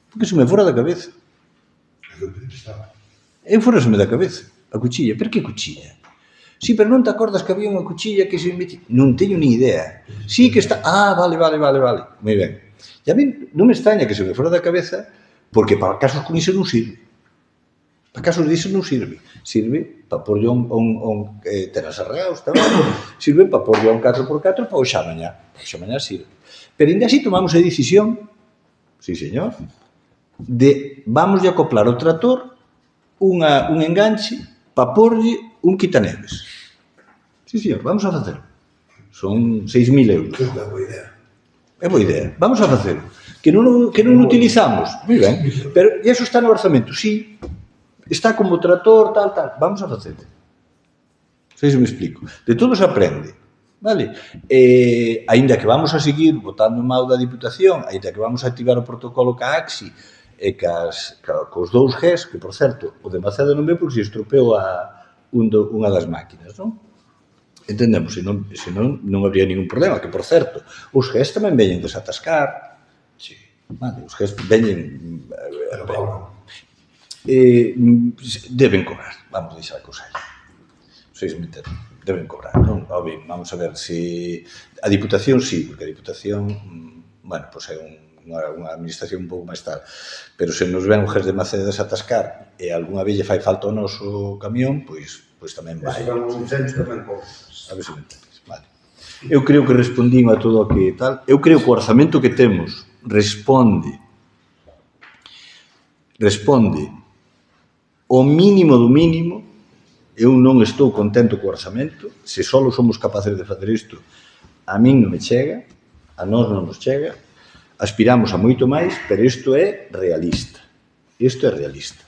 Porque se me fora da cabeza. Eu foraseme da cabeza, a cuchilla. Pero que cuchilla? Sí, pero non te acordas que había unha cuchilla que se metía? Non teño ni idea. Sí que está... Vale. Moi ben. E a mí non me extraña que se me fora da cabeza, porque para casos con iso non sirve. Para casos disso non sirve. Sirve para porlle un tenas arregados, tamén. Sirve para porlle un 4x4 para o xa mañá. O xa mañá sirve. Pero ainda así tomamos a decisión, sí, señor, de vamos a acoplar o trator un enganche para porlle un quitaneves. Sí, señor, vamos a facer. Son 6.000 euros. É unha boa idea. É boa idea. Vamos a facer. Que non utilizamos. Moi ben. Pero iso está no orzamento. Sí. Está como trator, tal. Vamos a facer. Sei se me explico. De todo se aprende. Vale? Aínda que vamos a seguir votando en mau da Diputación, aínda que vamos a activar o protocolo ca AXI e cos 2 GES, que, por certo, o de Macedo non ve porque se estropeou unha das máquinas, non? Entendemos, senón non habría ningún problema, que, por certo, os GES tamén veñen desatascar. Sí. Vale, os GES veñen... deben cobrar, vamos deixar a cousa aí. Deben cobrar, non? Vamos a ver se... A Diputación sí, porque a Diputación, bueno, pois é unha administración un pouco máis tal, pero se nos ven o GES de Macedo desatascar e algunha vez lle fai falta o noso camión, pois tamén vai. Se van uns incendios tamén cobran. A ver se me entendes, vale. Eu creo que respondín a todo o que tal. Eu creo que o orzamento que temos responde o mínimo do mínimo. Eu non estou contento co orzamento. Se só somos capaces de facer isto, a min non me chega, a nós non nos chega. Aspiramos a moito máis, pero isto é realista. Isto é realista.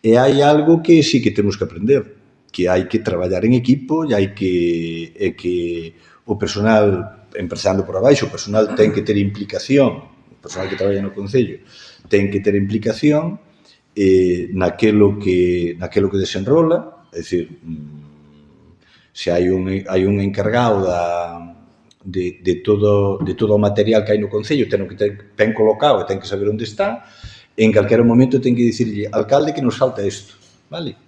E hai algo que sí que temos que aprender, que hai que traballar en equipo e hai que o personal, empezando por abaixo, o personal ten que ter implicación, o personal que traballa no Concello ten que ter implicación naquelo que desenrola, é dicir, se hai un encargado de todo o material que hai no Concello, ten que ter ben colocado e ten que saber onde está, en calquera momento ten que dicirlle, alcalde, que nos falta isto, vale?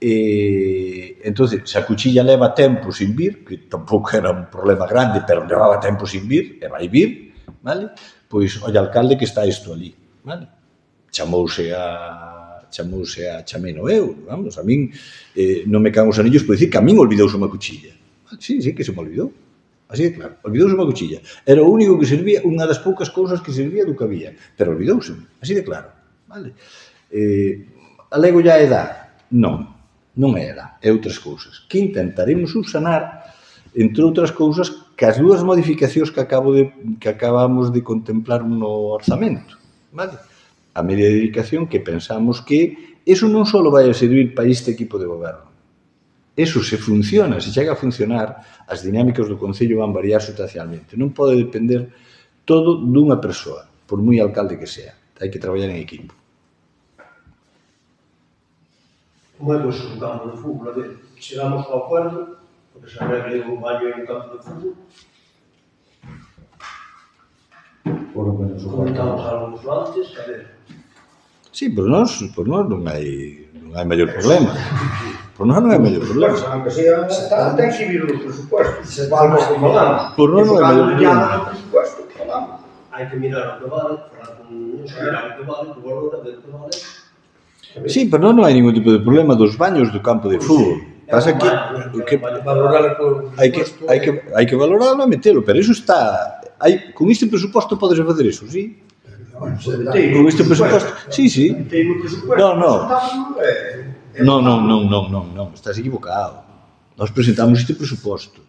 Entonces, se a cuchilla leva tempo sin vir, que tampouco era un problema grande, pero levaba tempo sin vir, e vai vir, vale? Pois, oi, alcalde, que está isto ali, vale? Chameno eu, vamos, a min non me caen os anillos por dicir que a min olvidouse unha cuchilla. Sí, que se me olvidou. Así de claro, olvidouse unha cuchilla. Era o único que servía, unha das poucas cousas que servía do que había, pero olvidouse, así de claro, vale? Alego ya a edad? Non é edad, é outras cousas, que intentaremos subsanar, entre outras cousas, que as dúas modificacións que acabamos de contemplar no orzamento, vale? A media dedicación, que pensamos que eso non só vai a servir para este equipo de goberno. Eso, se funciona, se chega a funcionar, as dinámicas do Concello van variar sustancialmente. Non pode depender todo dunha persoa, por moi alcalde que sea. Hai que traballar en equipo. Como é vos un campo de fútbol? A ver, chegamos ao acuerdo, porque se arregle un baño en un campo de fútbol. Comentamos algo antes, a ver. Sí, por nós non hai maior problema. Por nós non hai maior problema. Aunque sea, ten que vir os presupuestos. Algo que falamos. Por nós non hai maior problema. Hai que mirar o que vale, falar con un mirar o que vale, o valor, a ver o que vale. Sí, pero non hai ningún tipo de problema dos baños do campo de fútbol. Pasa que hai que valorarlo e metelo, pero iso está... Con este presuposto podes facer iso, sí? Con este presuposto? Sí. Non, estás equivocado. Nós presentamos este presuposto.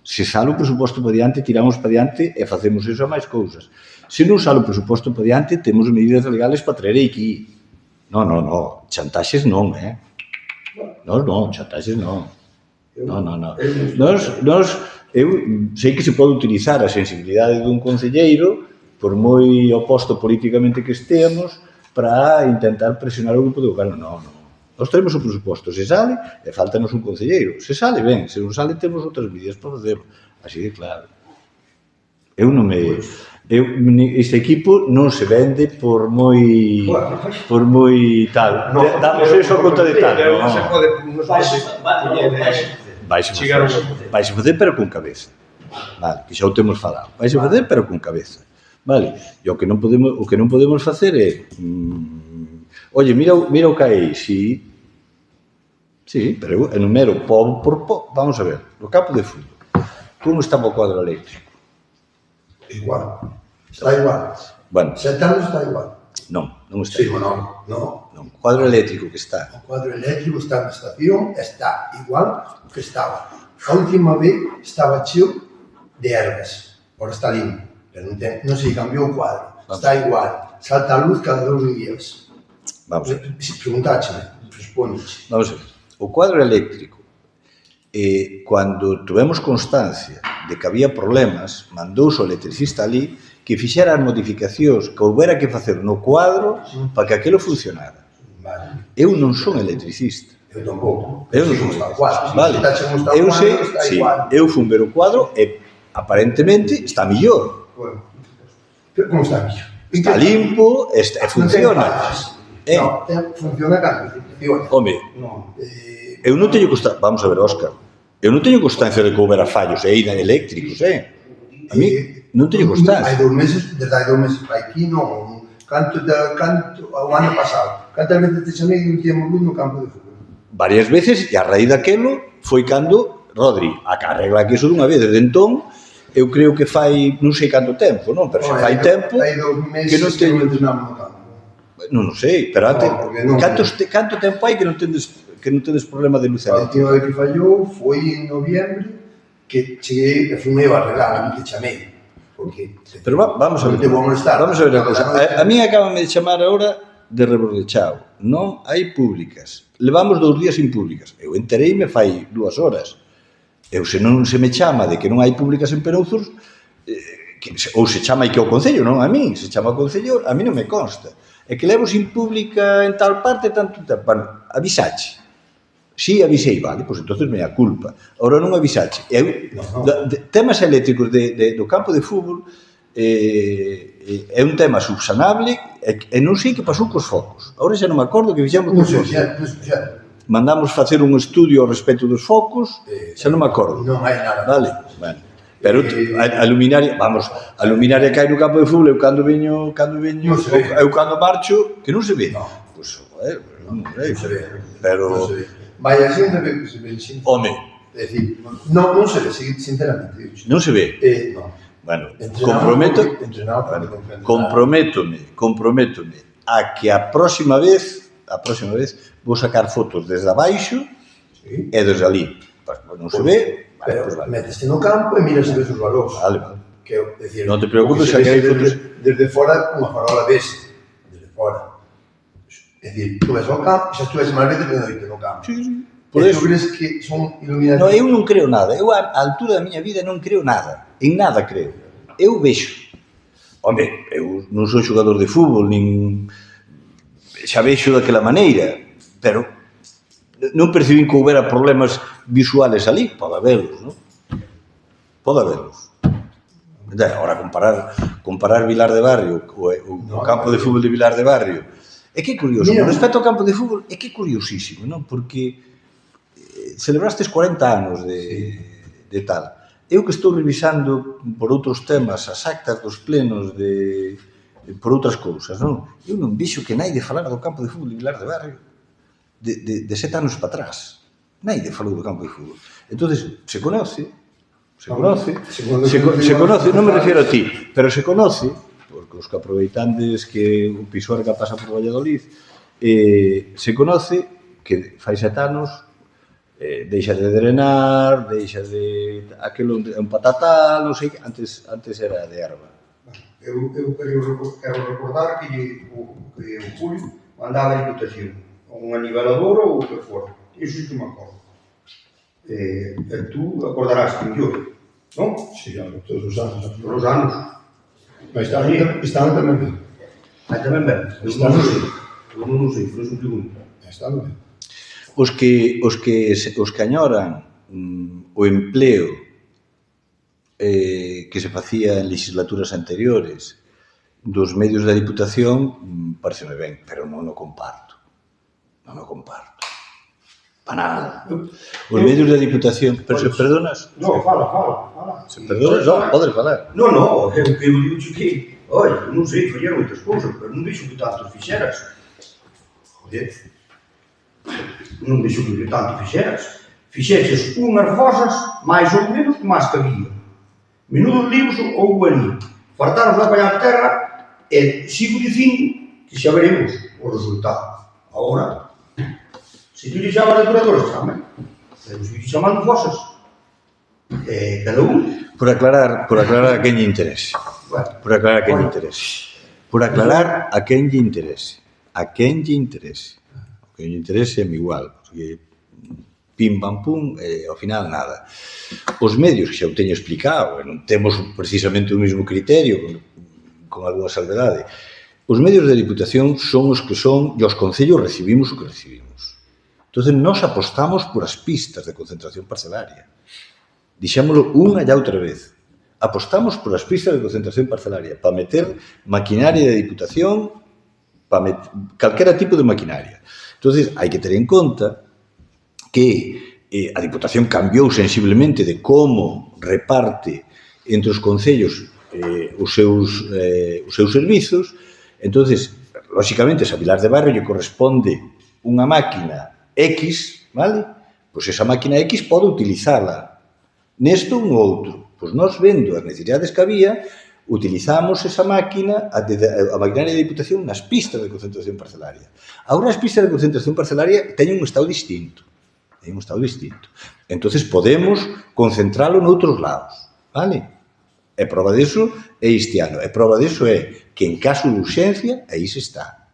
Se sale o presuposto para diante, tiramos para diante e facemos iso a máis cousas. Se non sale o presuposto para diante, temos medidas legales para traer aquí. Non, chantaxes non, chantaxes non. Eu sei que se pode utilizar a sensibilidade dun concelleiro, por moi oposto políticamente que esteamos, para intentar presionar o grupo de goberno. Non. Nós temos o presuposto, se sale, e faltanos un concelleiro. Se sale, ben, se non sale, temos outras medidas para facelo. Así de claro. Este equipo non se vende por moi tal. Damos eso a conta de tal. chegaron a facer. Vais a facer, pero con cabeza. Vale, que xa o temos falado. Vais a facer, pero con cabeza. Vale, e o que non podemos facer é... Oye, mira o que hai, sí, pero eu enumero pobo por pobo. Vamos a ver, no campo de fútbol, como estaba o cuadro eléctrico? Igual. Está igual. Bueno, 7 anos está igual. non está. Sí, non. Non, o cuadro eléctrico que está. O cuadro eléctrico está na estación, está igual que estaba. A última vez estaba cheo de ervas, ahora está limpo, pero non se cambiou o cuadro. Está igual, salta a luz cada 2 días. Vamos a ver. Se preguntácheme, respóndeche. Vamos a ver. O cuadro eléctrico, cando tuvemos constancia de que había problemas, mandouse o electricista ali que fixera as modificacións que houbera que facer no cuadro para que aquilo funcionara. Vale. Eu non son electricista. Eu tampouco. Eu non son electricista. Vale. Eu sei, sí, eu fun ver o cuadro e aparentemente está millor. Bueno, como está millor? Está limpo e funciona. Non, funciona cando funciona. Home, eu non teño constancia, vamos a ver, Óscar, eu non teño constancia de que houbera fallos eran eléctricos, A mí non teño constancia. Hai 2 meses, desde hai 2 meses para aquí, non. Canto o ano pasado. Cantas veces te chamei e non tiñamos luz no campo de fútbol? Varias veces, e a raíz daquelo foi cando Rodri arregla que iso dunha vez. Desde entón, eu creo que fai, non sei canto tempo, non? Pero xa fai tempo hai 2 meses que non teño... entrenamos no campo. Non sei, pero antes, non. canto tempo hai que non tedes problema de luz A eléctrica? última vez que fallou foi en noviembre que cheguei e fui a arreglar, a mí que chamei. Porque, Pero vamos a ver. te vou molestar. Vamos a ver a cousa. A mí acabame de chamar agora de Rebordechao. Non hai públicas. Levamos 2 días sin públicas. Eu entereime fai 2 horas. Eu se non se me chama de que non hai públicas en Penouzos, ou se chama que ao Concello, non a mí. Se chama ao Concello, a mí non me consta. É que levo sin pública en tal parte tanto tempo. Bueno, avisache. Si avisei, vale, pois entonces mea culpa. Ahora non avisache. Temas eléctricos do campo de fútbol é un tema subsanable e non sei que pasou cos focos. Ahora xa non me acordo que fixamos cos focos. Mandamos facer un estudio ao respecto dos focos, xa non me acordo. Non hai nada. Vale, bueno. Pero a luminaria, vamos, a luminaria que hai no campo de fútbol, eu cando veño, eu cando marcho, que non se ve. Pois, non sei, pero... Vai a xente que se ve xente. Home. É dicir, non se ve, sinceramente. Non se ve? Non. Bueno, comprométome a que a próxima vez vou sacar fotos desde abaixo e desde ali. Non se ve, pero meteste no campo e miras se ves os valores. Vale. Non te preocupes, xa que hai fotos... Desde fora, unha farola ves. Desde fora. É dicir, tú ves ao campo, xa estuves máis veces de noite no campo. Sí. Por eso crees que son iluminativos? Non, eu non creo nada. Eu, á altura da miña vida, non creo nada. En nada creo. Eu vexo. Home, eu non sou xogador de fútbol, nin... Xa vexo daquela maneira, pero non percibín que houbera problemas visuales ali. Pode haberlos, non? Pode haberlos. Agora, comparar Vilar de Barrio o campo de fútbol de Vilar de Barrio, é que é curioso. Con respecto ao campo de fútbol, é que é curiosísimo, non? Porque celebrastes 40 anos de tal. Eu que estou revisando por outros temas as actas dos plenos por outras cousas, non? Eu non vexo que naide falar do campo de fútbol de Vilar de Barrio de 7 anos para atrás. Naide falou do campo de fútbol. Entonces, se conoce, non me refiero a ti, pero se conoce, porque os que aproveitantes que o Pisuerga pasa por Valladolid, se conoce que fai 7 anos deixa de drenar, deixa de... aquilo é un patatal, non sei, antes era de erva. Eu quero recordar que o Julio mandaba a Diputación, unha niveladora ou o que fora. Iso sí que me acordo. E tú acordarás que yo, non? Sí, todos os anos. Todos os anos. Mas están tamén ben. Tamén ben. Eu non sei, por eso pregunto. Están ben. Os que añoran o empleo que se facía en legislaturas anteriores dos medios da Diputación, pareceme ben, pero non o comparto. Non o comparto. Para nada. Os medios da Diputación... Pero se perdonas? No, fala. Se perdonas? Non, podes falar. No, eu digo que, oi, non sei, farían moitas cousas, pero non vexo que tanto fixeras. Joder, non vexo que tanto fixeras. Fixeches unhas fosas máis ou menos que máis que había. Menudos livros houve ali. Fartaros de apañar terra e sigo dicindo que xa veremos o resultado. Agora, se tú lle chamas depuradores, chame. Se lle chamando fosas, cada un. Por aclarar a quen lle interese. Por aclarar a quen lle interese. Por aclarar a quen lle interese. A quen lle interese. O que lle interese é igual. Porque pim, pam, pum, ao final nada. Os medios, que xa o teño explicado, non temos precisamente o mesmo criterio, con alguna salvedade. Os medios da Diputación son os que son, e os concellos recibimos o que recibimos. Entón, nós apostamos por as pistas de concentración parcelaria. Dixémolo unha e outra vez. Apostamos por as pistas de concentración parcelaria para meter maquinaria de Diputación, para calquera tipo de maquinaria. Entón, hai que ter en conta que a Diputación cambiou sensiblemente de como reparte entre os concellos os seus servizos. Entón, lóxicamente, se a Vilar de Barrio lle corresponde unha máquina X, vale? Pois esa máquina X pode utilizala nesto un ou outro. Pois nós, vendo as necesidades que había, utilizamos esa máquina, a maquinaria de Diputación, nas pistas de concentración parcelaria. Agora, as pistas de concentración parcelaria teñen un estado distinto. Entón, podemos concentralo noutros lados, vale? E prova disso é este ano. E prova disso é que, en caso de urxencia, aí se está.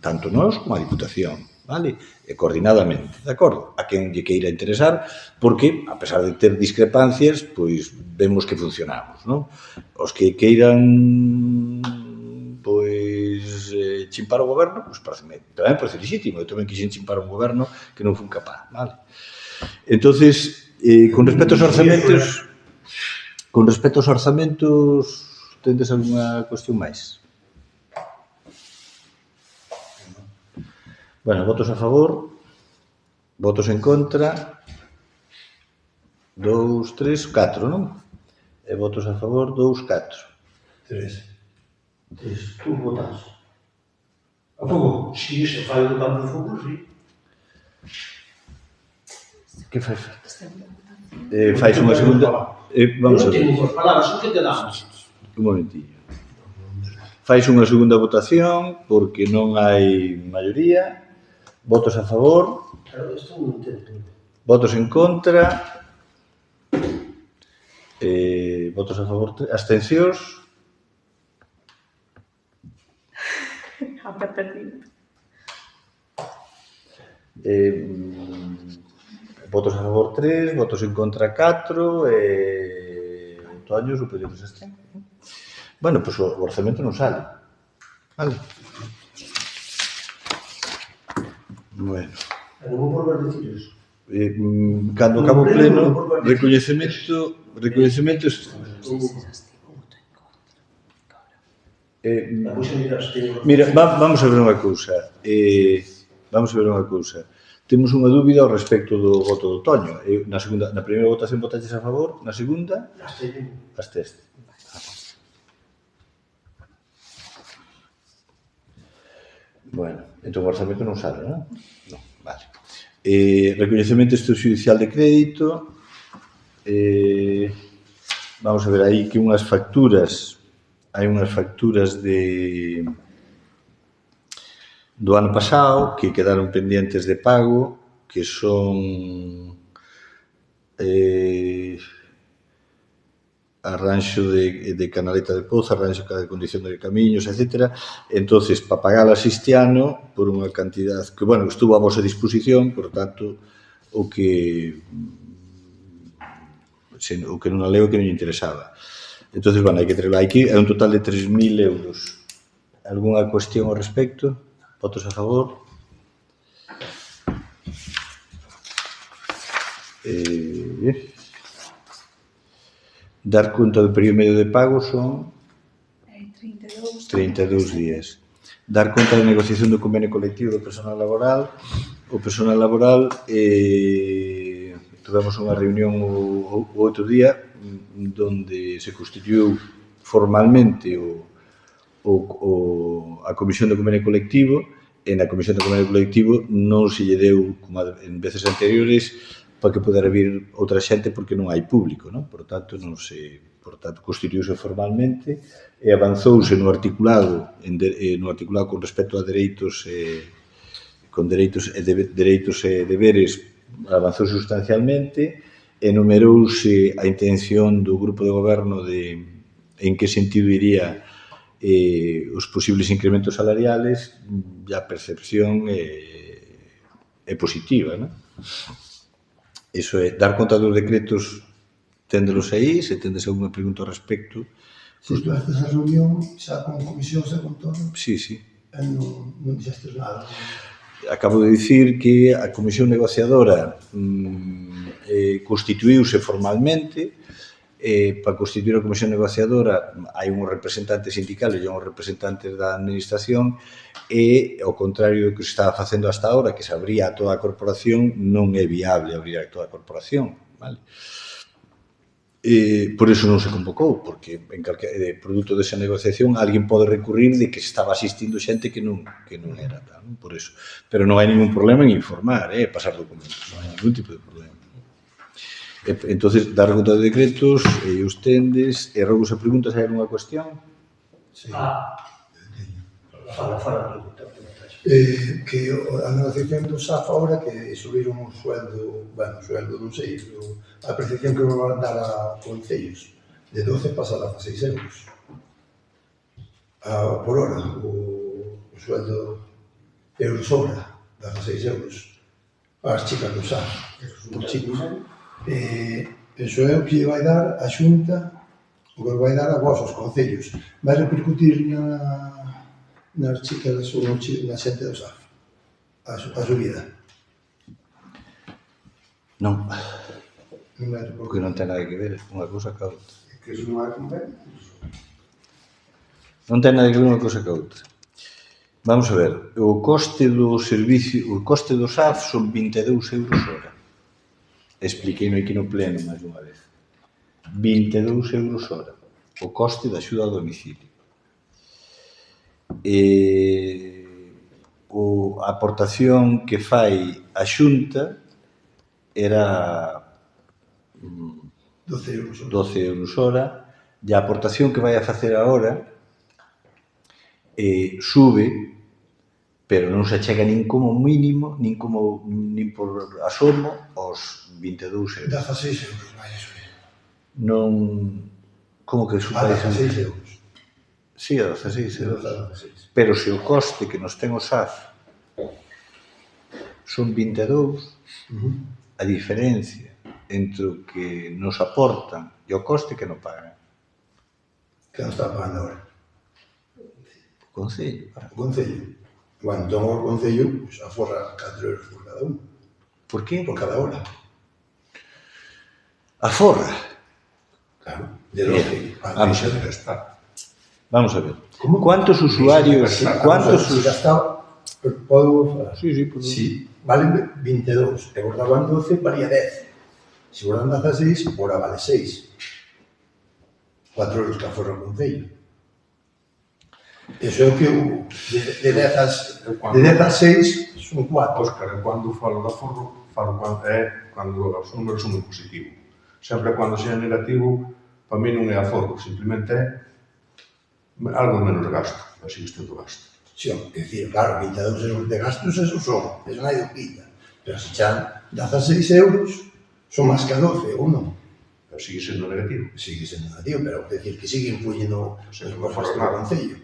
Tanto nós como a Diputación, vale? E coordinadamente, de acordo? A quen lle queira interesar, porque, a pesar de ter discrepancias, pois vemos que funcionamos, non? Os que queiran, pois, chimpar o goberno, pois tamén parece legítimo. Eu tamén quixen chimpar un goberno que non fun capaz, vale? Entón, con respecto aos orzamentos, tendes algunha cuestión máis? Bueno, votos a favor, votos en contra, 2, 3, 4, non? E votos a favor, 2, 4. 3. Tú votas. A favor? Si, se fai do campo de fútbol, si. Que fai? Fais unha segunda... Vamos a ver. Non temos as palabras, o que te damos? Un momentinho. Fais unha segunda votación, porque non hai maioría. Votos a favor. Pero isto non entendo. Votos en contra. Votos a favor. Abstencións. Habrá perdido. Votos a favor 3, votos en contra 4 e Antonio superior de 16. Bueno, pois o orzamento non sale. Vale. Bueno. Non vou volver a dicir eso. Cando acabo o pleno, recoñecemento mira, vamos a ver unha cousa. Temos unha dúbida ao respecto do voto do Toño. Na primeira votación votaches a favor, na segunda, absteste. Bueno, entón o orzamento non sale, non? Non, vale. Recoñecemento extrajudicial de crédito. Vamos a ver aí que unhas facturas, hai unhas facturas do ano pasado que quedaron pendientes de pago, que son arranxo de canaleta de pozo, arranxo de condición de camiños, etc. Entonces, para pagalas este ano por unha cantidad que, bueno, estuvo a vosa disposición, por tanto, o que non a leo que non lle interesaba. Entonces, bueno, hai que traerla aquí, é un total de 3.000 euros. Algúnha cuestión ao respecto? Votos a favor? Dar conta do período medio de pago son 32 días. Dar conta da negociación do convenio colectivo do personal laboral o personal laboral, tivemos unha reunión o outro día donde se constituiu formalmente a Comisión de Convenio Colectivo, e na Comisión de Convenio Colectivo non se lle deu, como en veces anteriores, para que pudera vir outra xente porque non hai público, non? Por tanto, constituíuse formalmente e avanzouse no articulado con respecto a dereitos e deberes, avanzouse sustancialmente, enumerouse a intención do grupo de goberno en que sentido iría os posibles incrementos salariales, e a percepción é positiva, non? Iso é, dar conta dos decretos, téndelos aí, se tendes alguna pregunta ao respecto. Se tú haces a reunión, xa con comisións e con todo, Sí, sí. e non dixestes nada. Acabo de dicir que a comisión negociadora constituíuse formalmente. Para constituir a comisión negociadora hai un representante sindical e un representante da administración, e, ao contrario do que se estaba facendo hasta ahora, que se abría a toda a corporación, non é viable abrir a toda a corporación, vale? Por iso non se convocou, porque produto desa negociación alguén pode recurrir de que estaba asistindo xente que non era tal, por iso. Pero non hai ningún problema en informar, pasar documentos, non hai ningún tipo de problema. Entonces, dar conta de decretos, e os tendes, e rogo se preguntas, hai alguna cuestión? Sí. Fala, pregunta. Que a negociación do SAF agora que subiron un sueldo, non sei, a percepción que van dar a concellos de 12 pasada a 6 euros por hora, o sueldo euros hora, das a 6 euros as chicas do SAF, os chicos. Eso é o que vai dar a Xunta, o que vai dar a vos, os concellos. Vai repercutir nas chicas ou na xente do SAF, a subida? Non, Non vai repercutir. porque non ten nada que ver unha cousa ca outra. É que iso non hai convenio. Non ten nada que ver unha cousa ca outra. Vamos a ver, o coste do servicio, o coste do SAF son 22 euros hora. Expliquei aquí no pleno máis unha vez. 22 euros hora, o coste da axuda a domicilio. A aportación que fai a Xunta era 12 euros hora, e a aportación que vai a facer agora sube, pero non se chega nin como mínimo, nin por asomo, aos 22 euros. 16 euros vai a subir. Non... Como que sube? 16 euros. Sí, a 16 euros. Pero se o coste que nos ten o SAF son 22, a diferencia entre o que nos aportan e o coste que non pagan. Que non está pagando agora? O Concello. O Concello. Bueno, entón o Concello aforra 4 euros por cada un. Por qué? Por cada hora. Aforra. Claro. De 12. Vamos a ver. ¿Cómo? ¿Cuántos usuarios? Si gastaba... Podo falar? Sí, perdón. Si valen 22 e guardaban 12, valía 10. Se guardan 16, ahora vale 6. 4 euros que aforra o Concello. Eso é o que de 10 a 6 son 4. Óscar, cando falo de aforro, falo cando os números son moi positivos. Sempre cando sea negativo, para mí non é aforro, simplemente é algo menos gasto, así que estou do gasto. Sí, é dicir, claro, 22 euros de gastos, esos son, eso non hai dúbida. Pero se chan 16 euros, son máis que 12, ou non? Pero sigue sendo negativo. Sigue sendo negativo, pero é dicir que siguen influyendo os costos do Concello.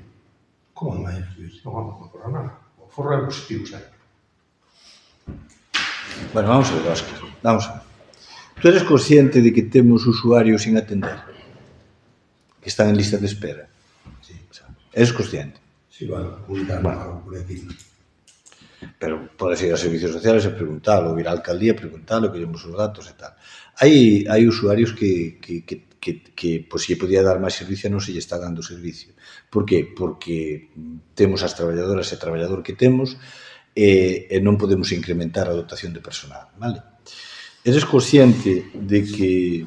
Como non vai influir? Non vamos a mejorar nada. O aforro é positivo, sempre. Bueno, vamos a ver, Óscar. Vamos a ver. Tú eres consciente de que temos usuarios sin atender? Que están en lista de espera? Sí. Eres consciente? Sí, bueno, comunicarme algo por encima. Pero podes ir a servicios sociales e preguntalo, ou ir á alcaldía e preguntalo, que llevamos os datos e tal. Hai usuarios que pois, se podía dar máis servicio non se lle está dando servicio. Por qué? Porque temos as traballadoras e traballador que temos e non podemos incrementar a dotación de personal, vale? Eres consciente de que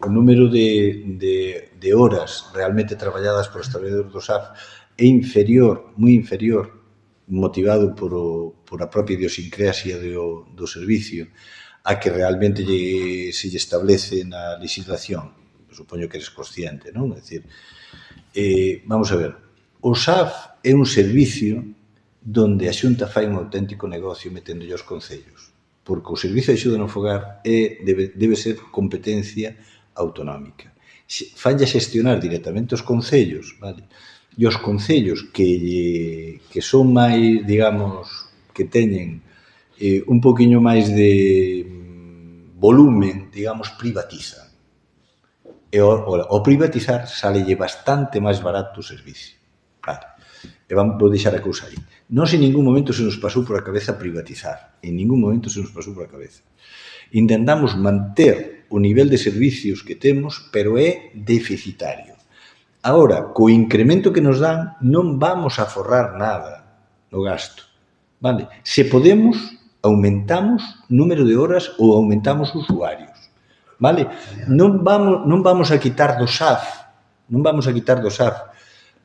o número de horas realmente traballadas por os traballadores do SAF é inferior, moi inferior, motivado por a propia idiosincrasia do servicio, a que realmente se lle establece na legislación. Supoño que eres consciente, non? É dicir, vamos a ver, o SAF é un servicio donde a Xunta fai un auténtico negocio meténdolle aos concellos, porque o servicio de axuda no fogar debe ser competencia autonómica. Fanlle xestionar directamente os concellos, vale? E os concellos que son máis, digamos, que teñen un poquinho máis de volumen, digamos, privatizan. E ao privatizar salelle bastante máis barato o servicio. Vale. E vou deixar a cousa aí. Non en ningún momento se nos pasou por a cabeza privatizar. En ningún momento se nos pasou por a cabeza. Intentamos manter o nivel de servicios que temos, pero é deficitario. Agora, co incremento que nos dan, non vamos a forrar nada no gasto. Vale? Se podemos, aumentamos número de horas ou aumentamos usuarios. Vale? Non vamos a quitar do SAF,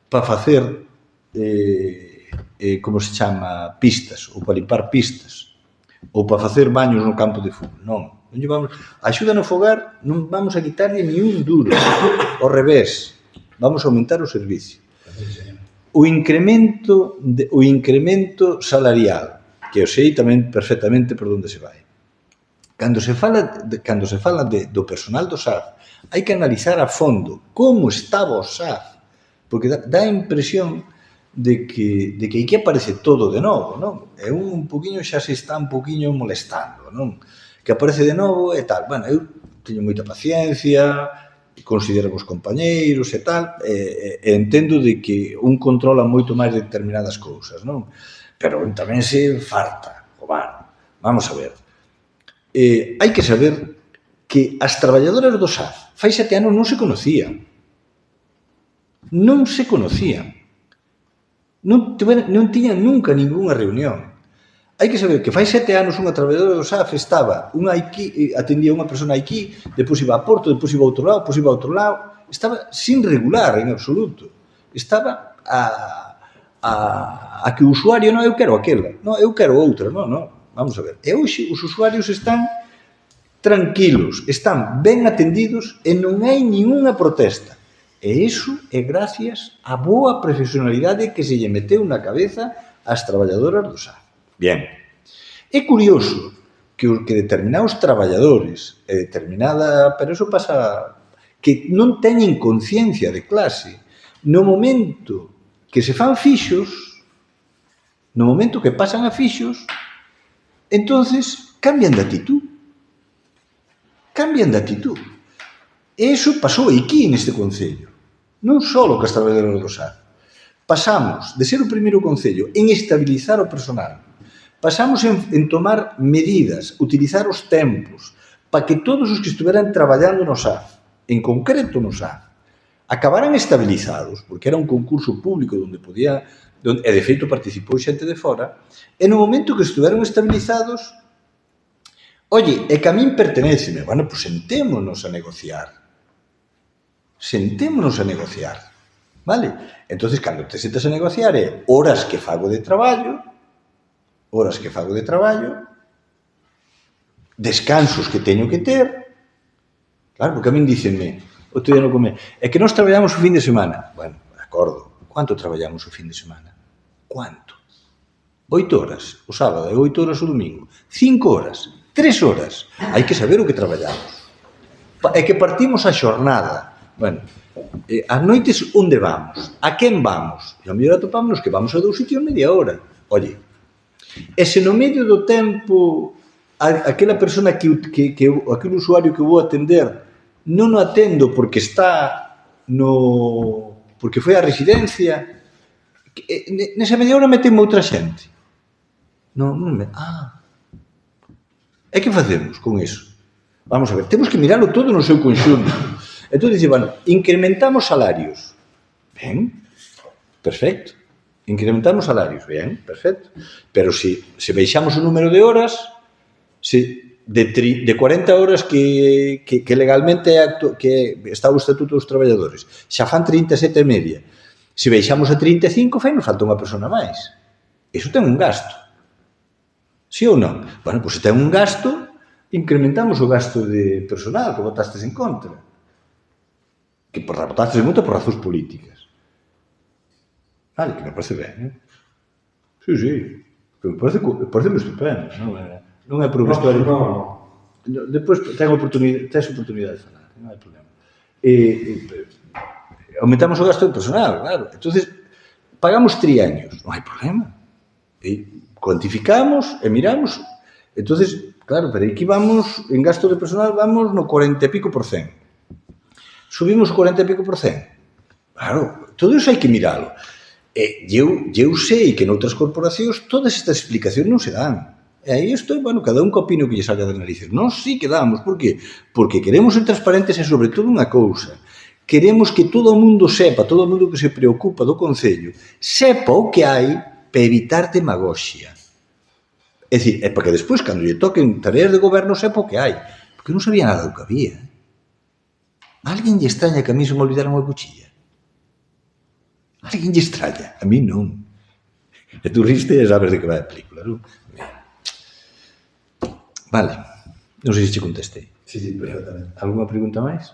para facer, como se chama, pistas, ou para limpar pistas, ou para facer baños no campo de fútbol. Non. A axuda no fogar non vamos a quitarlle ni un duro. Ao revés, vamos a aumentar o servicio. O incremento salarial, que eu sei tamén perfectamente por onde se vai. Cando se fala do personal do SAF, hai que analizar a fondo como estaba o SAF, porque dá a impresión de que aquí aparece todo de novo, non? E un poquinho xa se está un poquinho molestando, non? Que aparece de novo e tal. Bueno, eu teño moita paciencia, considero os compañeiros e tal, e entendo de que un controla moito máis determinadas cousas, non? Pero tamén se farta. Vamos a ver. Hai que saber que as traballadoras do SAF fai 7 anos non se conocían. Non se conocían. Non tiñan nunca ningunha reunión. Hai que saber que fai 7 anos unha traballadora do SAF estaba, atendía unha persona aquí, depois iba a Porto, depois iba a outro lado, estaba sin regular en absoluto. Estaba a que o usuario, non, eu quero aquela, non, eu quero outra, non. Vamos a ver. E hoxe os usuarios están tranquilos, están ben atendidos e non hai ninguna protesta. E iso é gracias á boa profesionalidade que se lle meteu na cabeza ás traballadoras do SAF. Bien. É curioso que determinados traballadores, pero iso pasa, que non teñen conciencia de clase, no momento que se fan fixos, no momento que pasan a fixos, entonces cambian de actitud. E iso pasou aquí neste concello. Non só co as traballadoras do SAF. Pasamos de ser o primeiro concello en estabilizar o personal. Pasamos en tomar medidas, utilizar os tempos, para que todos os que estuveran traballando no SAF, en concreto no SAF, acabaran estabilizados, porque era un concurso público e de feito participou xente de fora, e no momento que estuveron estabilizados, oye, é que a min pertenéceme, bueno, pois sentémonos a negociar, vale? Entonces, cando te sentas a negociar é horas que fago de traballo, descansos que teño que ter, claro, porque a min dícenme, outro día non come, é que nós traballamos o fin de semana. Bueno, de acordo, quanto traballamos o fin de semana? Quanto? 8 horas o sábado e 8 horas o domingo, 5 horas, 3 horas, hai que saber o que traballamos. É que partimos a xornada. Bueno, as noites onde vamos? A quen vamos? E a mellor atopámonos que vamos a 2 sitios media hora. Oye, e se no medio do tempo aquela persona aquele usuario que vou atender non o atendo porque porque foi á residencia, nesa media hora metemos outra xente. E que facemos con iso? Vamos a ver, temos que miralo todo no seu conxunto. Entón, dice, bueno, incrementamos salarios. Ben, perfecto. incrementamos salarios, ben, perfecto. Pero se baixamos o número de horas, de 40 horas que legalmente que está o Estatuto dos Traballadores, xa fan 37 e media. Se baixamos a 35, nos falta unha persona máis. Iso ten un gasto. Sí ou non? Bueno, pois se ten un gasto, incrementamos o gasto de personal que votastes en contra. Que votastes en contra por razóns políticas. Vale, que me parece ben, Sí, sí. Que me parece estupendo. Non é por un vestuario. Depois tens oportunidade de falar, non hai problema. Aumentamos o gasto de personal, claro. Entonces, pagamos trienios, non hai problema. Cuantificamos e miramos. Entonces, claro, pero aquí vamos, en gasto de personal, vamos no 40 e pico %. Subimos o 40 e pico %. Claro, todo iso hai que miralo. E eu sei que noutras corporacións todas estas explicacións non se dan. E aí estou, bueno, cada un que opine o que lle salga das narices. Nós sí que damos, por qué? Porque queremos ser transparentes e, sobre todo, unha cousa. Queremos que todo o mundo sepa, todo o mundo que se preocupa do Concello, sepa o que hai para evitar demagoxia. É dicir, é para que despois, cando lle toquen tareas de goberno, sepa o que hai. Porque non sabía nada do que había. A alguén lle extraña que a mí se me olvidaran unha cuchilla? A alguén lle extraña? A mí non. E tú riste e sabes de que vai a película, non? Vale. Non sei se che contestei. Sí, perfectamente. Alguna pregunta máis?